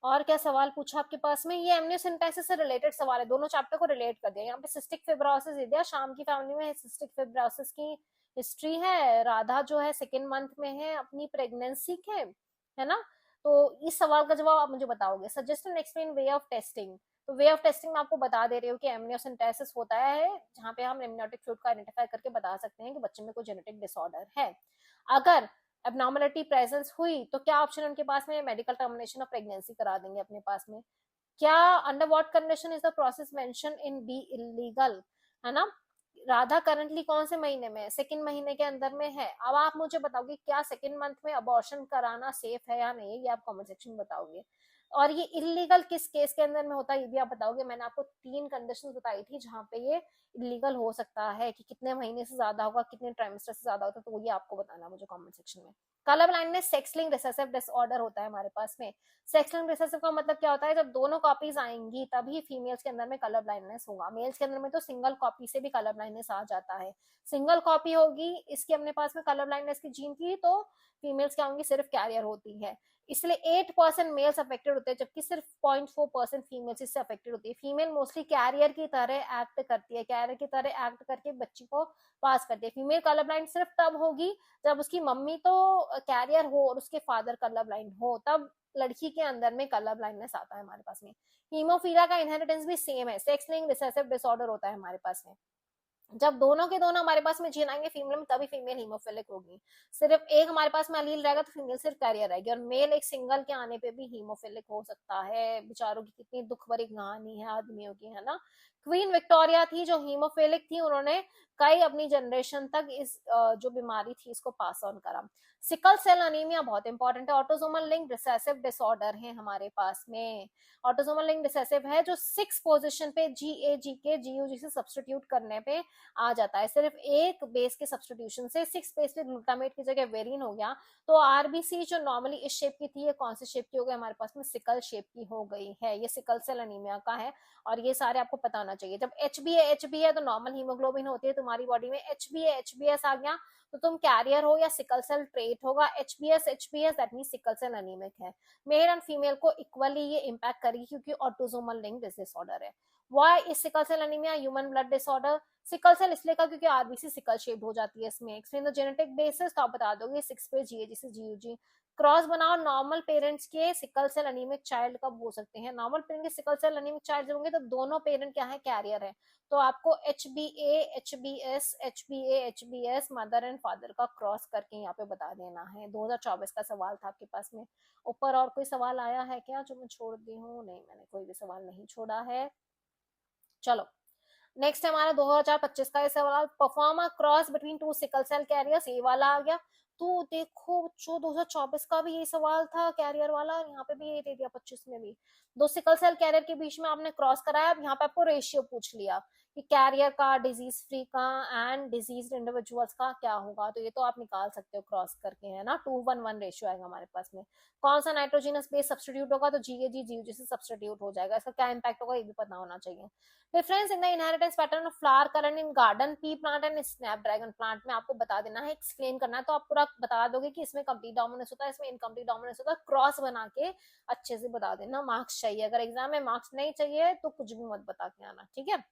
[SPEAKER 1] और क्या सवाल पूछा आपके पास में, ये एमनियोसेंटेसिस से रिलेटेड सवाल है, दोनों चैप्टर को रिलेट कर दिया। यहाँ पे सिस्टिक फिब्रोसिस दे दिया, शाम की फैमिली में सिस्टिक फिब्रोसिस की हिस्ट्री है। राधा जो है 2nd मंथ में है अपनी प्रेगनेंसी के, है ना। तो इस सवाल का जवाब आप मुझे बताओगे। Suggest and explain way of testing. तो वे ऑफ टेस्टिंग में आपको बता दे रही हूँ कि एमनियोसेंटेसिस होता है जहाँ पे हम एमनियोटिक फ्लूइड को आइडेंटिफाई करके बता सकते हैं कि बच्चे में कोई जेनेटिक डिसऑर्डर है। अगर एबनॉर्मलिटी प्रेजेंस हुई तो क्या ऑप्शन उनके पास में, मेडिकल टर्मिनेशन ऑफ प्रेगनेंसी करा देंगे अपने पास में। क्या under what condition is the process mention in be illegal, है ना। राधा करंटली कौन से महीने में, 2nd महीने के अंदर में है। अब आप मुझे बताओगे क्या 2nd मंथ में अबॉर्शन कराना सेफ है या नहीं, ये आप कमेंट सेक्शन में बताओगे। और ये इलीगल किस केस के अंदर में होता है ये भी आप बताओगे। मैंने आपको 3 कंडीशंस बताई थी जहां पे ये इलीगल हो सकता है, कि कितने महीने से ज्यादा होगा, कितने ट्राइमेस्टर से ज्यादा होता है, तो ये आपको बताना मुझे कमेंट सेक्शन में। Colour blindness sex linked recessive disorder होता है हमारे पास में। सेक्स लिंक्ड रिसेसिव का मतलब क्या होता है, जब दोनों कॉपीज आएंगी तभी फीमेल्स के अंदर में कलर ब्लाइंडनेस होगा। मेल्स के अंदर में तो सिंगल कॉपी से भी कलर ब्लाइंडनेस आ जाता है। सिंगल कॉपी होगी इसकी अपने पास में कलर ब्लाइंडनेस की जीन की, तो फीमेल्स क्या होंगी, सिर्फ कैरियर होती है। इसलिए 8% मेल्स अफेक्टेड होते हैं, जबकि सिर्फ 0.4% फीमेल्स इससे अफेक्टेड होती है। फीमेल मोस्टली कैरियर की तरह एक्ट करती है, कैरियर की तरह एक्ट करके बच्ची को पास करती है। फीमेल कलर ब्लाइंड सिर्फ तब होगी जब उसकी मम्मी तो कैरियर हो और उसके फादर कलर ब्लाइंड हो, तब लड़की के अंदर में कलर ब्लाइंडनेस आता है हमारे पास में। हीमोफीलिया का इनहेरिटेंस भी सेम है, सेक्स लिंक्ड रिसेसिव डिसऑर्डर होता है हमारे पास में। जब दोनों के दोनों हमारे पास में जीन आएंगे फीमेल में, तभी फीमेल हीमोफिलिक होगी। सिर्फ एक हमारे पास में अलील रहेगा तो फीमेल सिर्फ कैरियर रहेगी, और मेल एक सिंगल के आने पे भी हीमोफिलिक हो सकता है। बेचारों की कितनी दुख भरी कहानी है आदमियों की, है ना। क्वीन विक्टोरिया थी जो हीमोफिलिक थी, उन्होंने कई अपनी जनरेशन तक इस जो बीमारी थी इसको पास ऑन करा। सिकल सेल अनीमिया बहुत इंपॉर्टेंट है, ऑटोसोमल लिंक रिसेसिव डिसऑर्डर है हमारे पास में। ऑटोसोमल लिंक रिसेसिव है जो 6 पोजीशन पे GAG के GUG से सब्सटीट्यूट करने पे आ जाता है। सिर्फ एक बेस के सब्सटीट्यूशन से 6 बेस पे ग्लूटामेट की जगह वेरिन हो गया, तो आरबीसी जो नॉर्मली इस शेप की थी, ये कौन सी शेप की हो गई हमारे पास में, सिकल शेप की हो गई है। ये सिकल सेल अनीमिया का है, और ये सारे आपको पता होना चाहिए। जब HbA है तो नॉर्मल हीमोग्लोबिन होती है तुम्हारी बॉडी में, HbS आ गया तो तुम कैरियर हो या सिकल सेल ट्रेट होगा। HbS that mean sickle cell anaemic है। मेल एंड फीमेल को इक्वली ये इम्पैक्ट करेगी, क्योंकि ऑटोसोमल लिंक डिसऑर्डर है। Why is sickle cell anaemia human blood disorder? Sickle cell इसलिए का क्योंकि आरबीसी सिकल शेप्ड हो जाती है इसमें। एक्सप्लेन द जेनेटिक बेसिस, तो आप बता दोगे 6 पे GAG से GUG। क्रॉस बनाओ नॉर्मल पेरेंट्स के सिकल सेल अनीमिक चाइल्ड कब हो सकते हैं? नॉर्मल पेरेंट के सिकल सेल अनीमिक चाइल्ड जब होंगे तो दोनों पेरेंट क्या है, कैरियर है। तो आपको HbA HbS mother and father का क्रॉस करके यहाँ पे बता देना है। 2024 का सवाल था आपके पास में। ऊपर और कोई सवाल आया है क्या जो मैं छोड़ दी हूँ? नहीं, मैंने कोई भी सवाल नहीं छोड़ा है। चलो नेक्स्ट है हमारा 2025 का ये सवाल, perform a cross between 2 sickle cell carriers, ये वाला आ गया। तो देखो जो 2024 का भी ये सवाल था कैरियर वाला, यहाँ पे भी ये दे दिया 25 में भी। 2 सिकल सेल कैरियर के बीच में आपने क्रॉस कराया। अब यहाँ पे आपको रेशियो पूछ लिया कि कैरियर का, डिजीज फ्री का एंड डिजीज इंडिविजुअल्स का क्या होगा, तो ये तो आप निकाल सकते हो क्रॉस करके, है ना। 2:1 रेशियो आएगा हमारे पास में। कौन सा नाइट्रोजिनस बेस सब्सटीट्यूट होगा, तो GAG GUG से सब्सटीट्यूट हो जाएगा। इसका क्या इम्पैक्ट होगा ये भी पता होना चाहिए। Difference in the inheritance pattern of flower colour in garden pea plant and Snapdragon plant में आपको बता देना है, एक्सप्लेन करना है। तो आप पूरा बता दोगे कि इसमें कंप्लीट डोमिनेंस होता है, इसमें इनकम्प्लीट डोमिनेंस होता है, क्रॉस बना के अच्छे से बता देना। मार्क्स चाहिए, अगर एग्जाम में मार्क्स नहीं चाहिए तो कुछ भी मत बता के आना, ठीक है।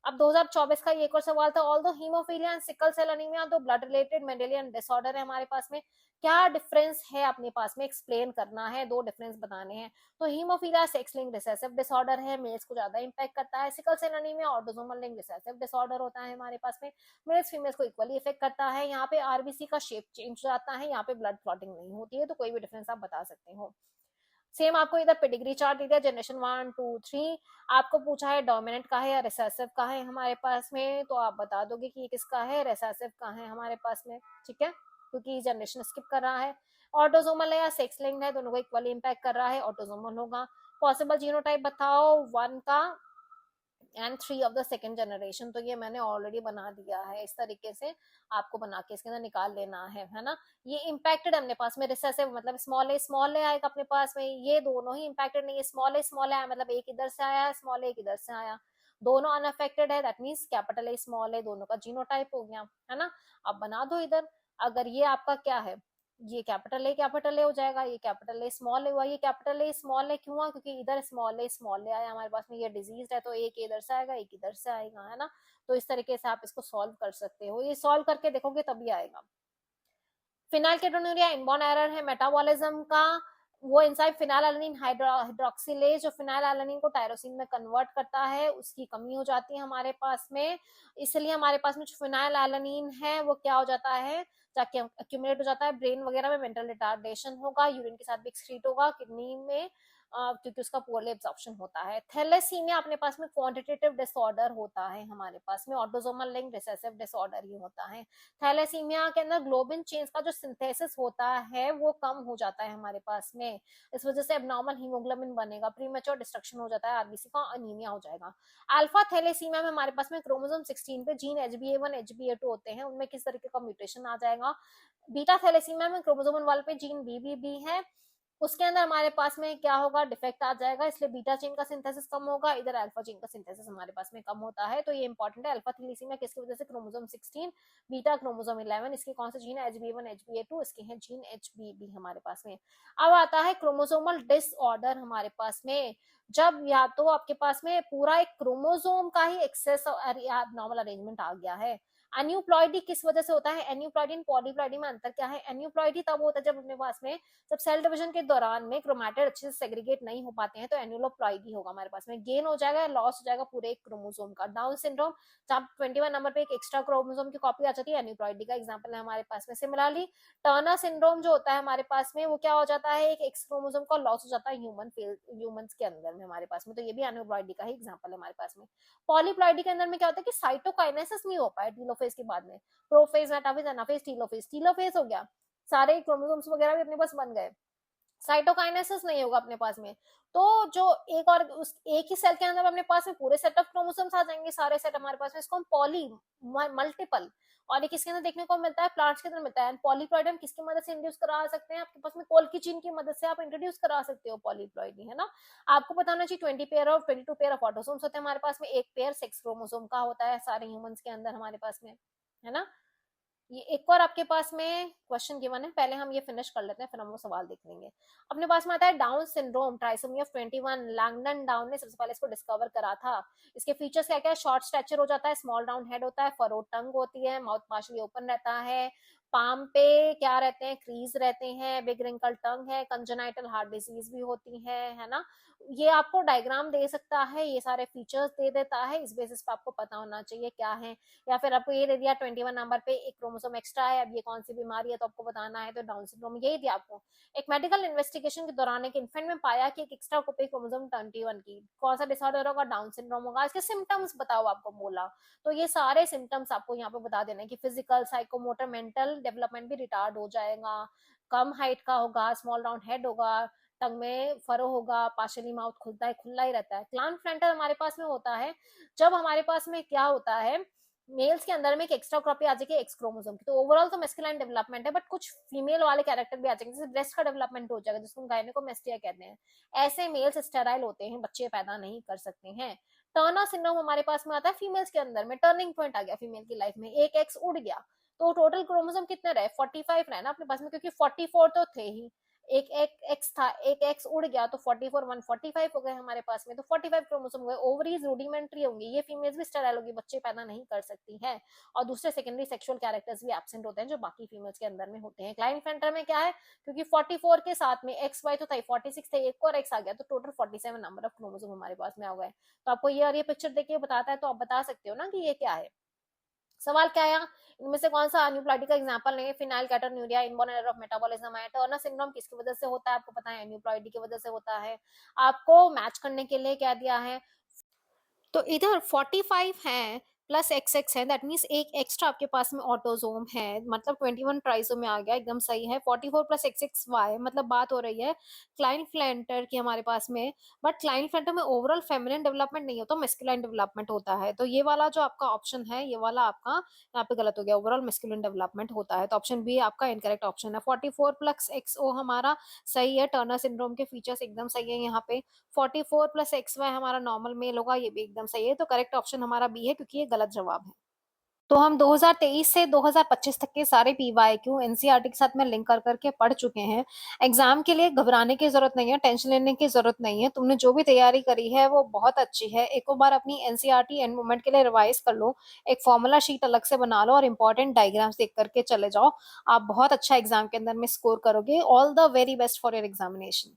[SPEAKER 1] अब 2024 का ये एक और सवाल था, although haemophilia and sickle cell anaemia दो ब्लड रिलेटेड मेंडेलियन डिसऑर्डर है हमारे पास में, क्या डिफरेंस है अपने पास में, एक्सप्लेन करना है, 2 डिफरेंस बताने हैं। तो haemophilia sex link recessive disorder है, मेल्स को ज्यादा इंपैक्ट करता है। Sickle cell anaemia autosomal link recessive disorder होता है हमारे पास में, मेल्स फीमेल्स को इक्वली इफेक्ट करता है। यहाँ पे आरबीसी का शेप चेंज हो जाता है, यहाँ पे ब्लड क्लॉटिंग नहीं होती है, तो कोई भी डिफरेंस आप बता सकते हो। सेम आपको इधर पेडिग्री चार्ट दिया, जनरेशन 1 2 3। आपको पूछा है डोमिनेंट का है या रिसेसिव का है हमारे पास में, तो आप बता दोगे कि ये किसका है, रिसेसिव का है हमारे पास में, ठीक है, क्योंकि जनरेशन स्किप कर रहा है। ऑटोसोमल है या सेक्स लिंक्ड है, दोनों को इक्वली इंपैक्ट कर रहा है, ऑटोसोमल होगा। पॉसिबल जीनोटाइप बताओ 1 का and 3 of the second generation, तो ये मैंने ऑलरेडी बना दिया है। इस तरीके से आपको बना के इसके अंदर निकाल लेना है ना। ये इम्पैक्टेड अपने पास में रिसेसिव मतलब स्मॉल ए आएगा अपने पास में, ये दोनों ही इम्पैक्टेड नहीं है। स्मॉल ए आया मतलब एक इधर से आया, स्मॉल ए एक इधर से आया, दोनों अनअफेक्टेड है, that means capital A small A दोनों का जीनोटाइप हो गया, है ना। अब बना दो इधर, अगर ये आपका क्या है, ये कैपिटल ए हो जाएगा, ये कैपिटल ए स्मॉल ए हुआ, ये कैपिटल ए स्मॉल ए क्यों हुआ, क्योंकि इधर स्मॉल ए आया हमारे पास में, ये डिजीज है तो एक इधर से आएगा एक इधर से आएगा, है ना। तो इस तरीके से आप इसको सॉल्व कर सकते हो, ये सॉल्व करके देखोगे तभी आएगा। फिनाइलकेटोन्यूरिया इनबॉर्न एरर है मेटाबॉलिज्म का, वो एंजाइम फिनाइलएलैनिन हाइड्रोक्सिलेज जो फिनाइलएलैनिन को टायरोसिन में कन्वर्ट करता है, उसकी कमी हो जाती है हमारे पास में। इसलिए हमारे पास में जो फिनाइलएलैनिन है वो क्या हो जाता है, जाके अक्यूमुलेट हो जाता है ब्रेन वगैरह में, मेंटल रिटार्डेशन होगा, यूरिन के साथ भी एक्सक्रीट होगा, किडनी में क्योंकि उसका पुअरली एब्जॉर्प्शन होता है। थैलेसीमिया अपने पास में क्वांटिटेटिव डिसऑर्डर होता है, हमारे पास में ऑटोसोमल लिंक रिसेसिव डिसऑर्डर ही होता है। थैलेसीमिया के अंदर ग्लोबिन चेन्स का जो सिंथेसिस होता है वो कम हो जाता है हमारे पास में, इस वजह से एबनॉर्मल हीमोग्लोबिन बनेगा, प्रीमेच्योर डिस्ट्रक्शन हो जाता है आरबीसी का, अनीमिया हो जाएगा। अल्फा थैलेसीमिया में हमारे पास में क्रोमोसोम 16 पे जीन HbA1 HbA2 होते हैं, उनमें किस तरीके का म्यूटेशन आ जाएगा। बीटा थैलेसीमिया में क्रोमोसोम 1 पे जीन BBB है, उसके अंदर हमारे पास में क्या होगा, डिफेक्ट आ जाएगा, इसलिए बीटा चेन का सिंथेसिस कम होगा, इधर अल्फा चेन का सिंथेसिस हमारे पास में कम होता है। तो ये इंपॉर्टेंट है। अल्फा थैलेसीमिया किसकी वजह से, क्रोमोसोम 16, बीटा क्रोमोसोम 11, इसके कौन से जीन है, HbA1 HbA2, इसके हैं जीन HBB हमारे पास में। अब आता है क्रोमोसोमल डिसऑर्डर हमारे पास में, जब या तो आपके पास में पूरा एक क्रोमोसोम का ही एक्सेस नॉर्मल अरेंजमेंट आ गया है। एन्यूप्लॉइडी किस वजह से होता है, एन्यूप्लॉइडी और पॉलीप्लॉइडी में अंतर क्या है। एन्यूप्लॉइडी तब होता है जब अपने पास में, जब सेल डिवीजन के दौरान में क्रोमैटिड अच्छे से सेग्रीगेट नहीं हो पाते हैं, तो एन्यूलोप्लॉइडी होगा हमारे पास में, गेन हो जाएगा, लॉस हो जाएगा पूरे एक क्रोमोसोम का। डाउन सिंड्रोम, जब 21 नंबर पे एक एक्स्ट्रा क्रोमोसोम की कॉपी आ जाती है, एन्यूप्लॉइडी का एग्जांपल है हमारे पास में। सिमिलरली टर्नर सिंड्रोम जो होता है हमारे पास में, वो क्या हो जाता है, एक एक्स क्रोमोसोम का लॉस हो जाता है ह्यूमंस के अंदर में हमारे पास में, तो ये भी एन्यूप्लॉइडी का ही एग्जांपल है हमारे पास में। पॉलीप्लॉइडी के अंदर में क्या होता है कि साइटोकाइनेसिस नहीं हो पाए टीलोफेज के बाद में, prophase, metaphase, anaphase, telophase, telophase हो गया, सारे क्रोमोसोम्स वगैरह भी अपने पास बन गए, साइटोकाइनेसिस नहीं होगा अपने पास में। तो जो एक और उस एक ही सेल के अंदर अपने पास में पूरे सेट ऑफ क्रोमोसोम्स आ जाएंगे, सारे सेट हमारे पास में, इसको हम पॉली, मल्टीपल, और ये किसके अंदर देखने को मिलता है, प्लांट्स के अंदर मिलता है। पॉलीप्लॉइडी हम किसकी मदद से इंड्यूस करा सकते हैं, आपके पास में कोल्की चीन की मदद से आप इंट्रोड्यूस करा सकते हो पॉलीप्लॉइडी, है ना। आपको पता होना चाहिए 22 पेयर ऑफ ऑटोसोम्स होते हैं हमारे पास में, एक पेयर सेक्स क्रोमोसोम का होता है सारे ह्यूमंस के अंदर हमारे पास में, है ना। ये एक और आपके पास में क्वेश्चन गिवन है, पहले हम ये फिनिश कर लेते हैं, फिर हम वो सवाल देख लेंगे। अपने पास में आता है down syndrome, trisomy of 21, Langdon down ने सबसे पहले इसको डिस्कवर करा था। इसके फीचर्स क्या क्या है, शॉर्ट स्टैचर हो जाता है, स्मॉल राउंड हेड होता है, फरोड टंग होती है, माउथ पार्शली ओपन रहता है, पाम पे क्या रहते हैं, क्रीज रहते हैं, बिग रिंकल टंग है, कंजेनाइटल हार्ट डिजीज भी होती है ना। ये आपको डायग्राम दे सकता है, ये सारे फीचर्स दे देता है, इस बेसिस पे आपको पता होना चाहिए क्या है। या फिर आपको ये दे दिया 21 नंबर पे एक क्रोमोसोम एक्स्ट्रा है, अब ये कौन सी बीमारी है तो आपको बताना है, तो डाउन सिंड्रोम यही दिया आपको। एक मेडिकल इन्वेस्टिगेशन के दौरान एक इन्फेंट में पाया कि एक एक्स्ट्रा कॉपी क्रोमोसोम 21 की, कौन सा डिसऑर्डर होगा, डाउन सिंड्रोम होगा। इसके सिम्टम्स बताओ आपको बोला, तो ये सारे सिम्टम्स आपको यहाँ पे बता देना है कि फिजिकल, साइकोमोटर, मेंटल डेवलपमेंट भी रिटार्ड हो जाएगा, कम हाइट का होगा, स्मॉल राउंड हेड होगा, टंग में फरो होगा, पार्शियली माउथ खुलता है, खुला ही रहता है। क्लाइनफ्लेंटर हमारे पास में होता है जब हमारे पास में क्या होता है, मेल्स के अंदर में एक एक्स्ट्रा कॉपी आ जाएगी एक्स क्रोमोसोम की, तो ओवरऑल तो मेस्कुलाइन डेवलपमेंट है, बट कुछ फीमेल वाले कैरेक्टर भी आ जाएंगे, जैसे ब्रेस्ट का डेवलपमेंट हो जाएगा, जिसको गायनेकोमेस्टिया कहते हैं। ऐसे मेल्स स्टेराइल होते हैं, बच्चे पैदा नहीं कर सकते हैं। टर्नर सिंड्रोम हमारे पास में आता है फीमेल्स के अंदर में, टर्निंग पॉइंट आ गया फीमेल की लाइफ में, एक एक्स उड़ गया, तो टोटल क्रोमोसोम कितने रहे, 45 रहे ना अपने पास में, क्योंकि 44 तो थे ही, एक एक एक्स था, एक एक्स उड़ गया, तो 44 145 हो गए हमारे पास में, तो 45 क्रोमोसोम हो गए। ओवरीज रूडिमेंट्री होंगी, ये फीमेल्स भी स्टेराइल होगी, बच्चे पैदा नहीं कर सकती हैं, और दूसरे सेकेंडरी सेक्सुअल कैरेक्टर्स भी एब्सेंट होते हैं जो बाकी फीमेल्स के अंदर में होते हैं। क्लाइनफ्लेंटर में क्या है, क्योंकि 44 के साथ में एक्स वाई तो था, 46 थे, एक और एक्स आ गया, तो टोटल 47 नंबर ऑफ क्रोमोसोम हमारे पास में आ गए। तो आपको ये और ये पिक्चर देखिए बताता है, तो आप बता सकते हो ना कि ये क्या है। सवाल क्या है, इनमें से कौन सा एन्यूप्लॉइडी का एग्जांपल नहीं है, phenylketonuria, inborn error of metabolism है। टर्नर सिंड्रोम किसकी वजह से होता है, आपको पता है एन्यूप्लॉइडी की वजह से होता है। आपको मैच करने के लिए क्या दिया है, तो इधर 45 है प्लस XX है, दैट मीन्स एक एक्स्ट्रा आपके पास में ऑटोजोम है, मतलब 21 ट्राइसोम में आ गया, एकदम सही है। 44 प्लस XXY, मतलब बात हो रही है क्लाइनफ्लेंटर की हमारे पास में, बट क्लाइनफ्लेंटर में ओवरऑल फेमिनिन डेवलपमेंट नहीं होता, मेस्कुलाइन डेवलपमेंट होता है, तो ये वाला जो आपका ऑप्शन है, ये वाला आपका यहाँ पे गलत हो गया, ओवरऑल मेस्कुलिन डेवलपमेंट होता है, तो ऑप्शन बी आपका इनकरेक्ट ऑप्शन है। 44 प्लस XO हमारा सही है, टर्नर सिंड्रोम के फीचर्स एकदम सही है यहाँ पे। 44 प्लस XY हमारा नॉर्मल मेल होगा, ये भी एकदम सही है, तो करेक्ट ऑप्शन हमारा बी है, क्योंकि ये गलत जवाब है। तो हम 2023 से 2025 तक के सारे PYQ एनसीईआरटी के साथ में लिंक कर करके पढ़ चुके हैं। एग्जाम के लिए घबराने की जरूरत नहीं है, टेंशन लेने की जरूरत नहीं है, तुमने जो भी तैयारी करी है वो बहुत अच्छी है। एक बार अपनी एनसीईआरटी एंड मूवमेंट के लिए रिवाइज कर लो, एक फॉर्मूला शीट अलग से बना लो और इंपॉर्टेंट डायग्राम्स देख करके चले जाओ, आप बहुत अच्छा एग्जाम के अंदर में स्कोर करोगे। All the very best for your examination.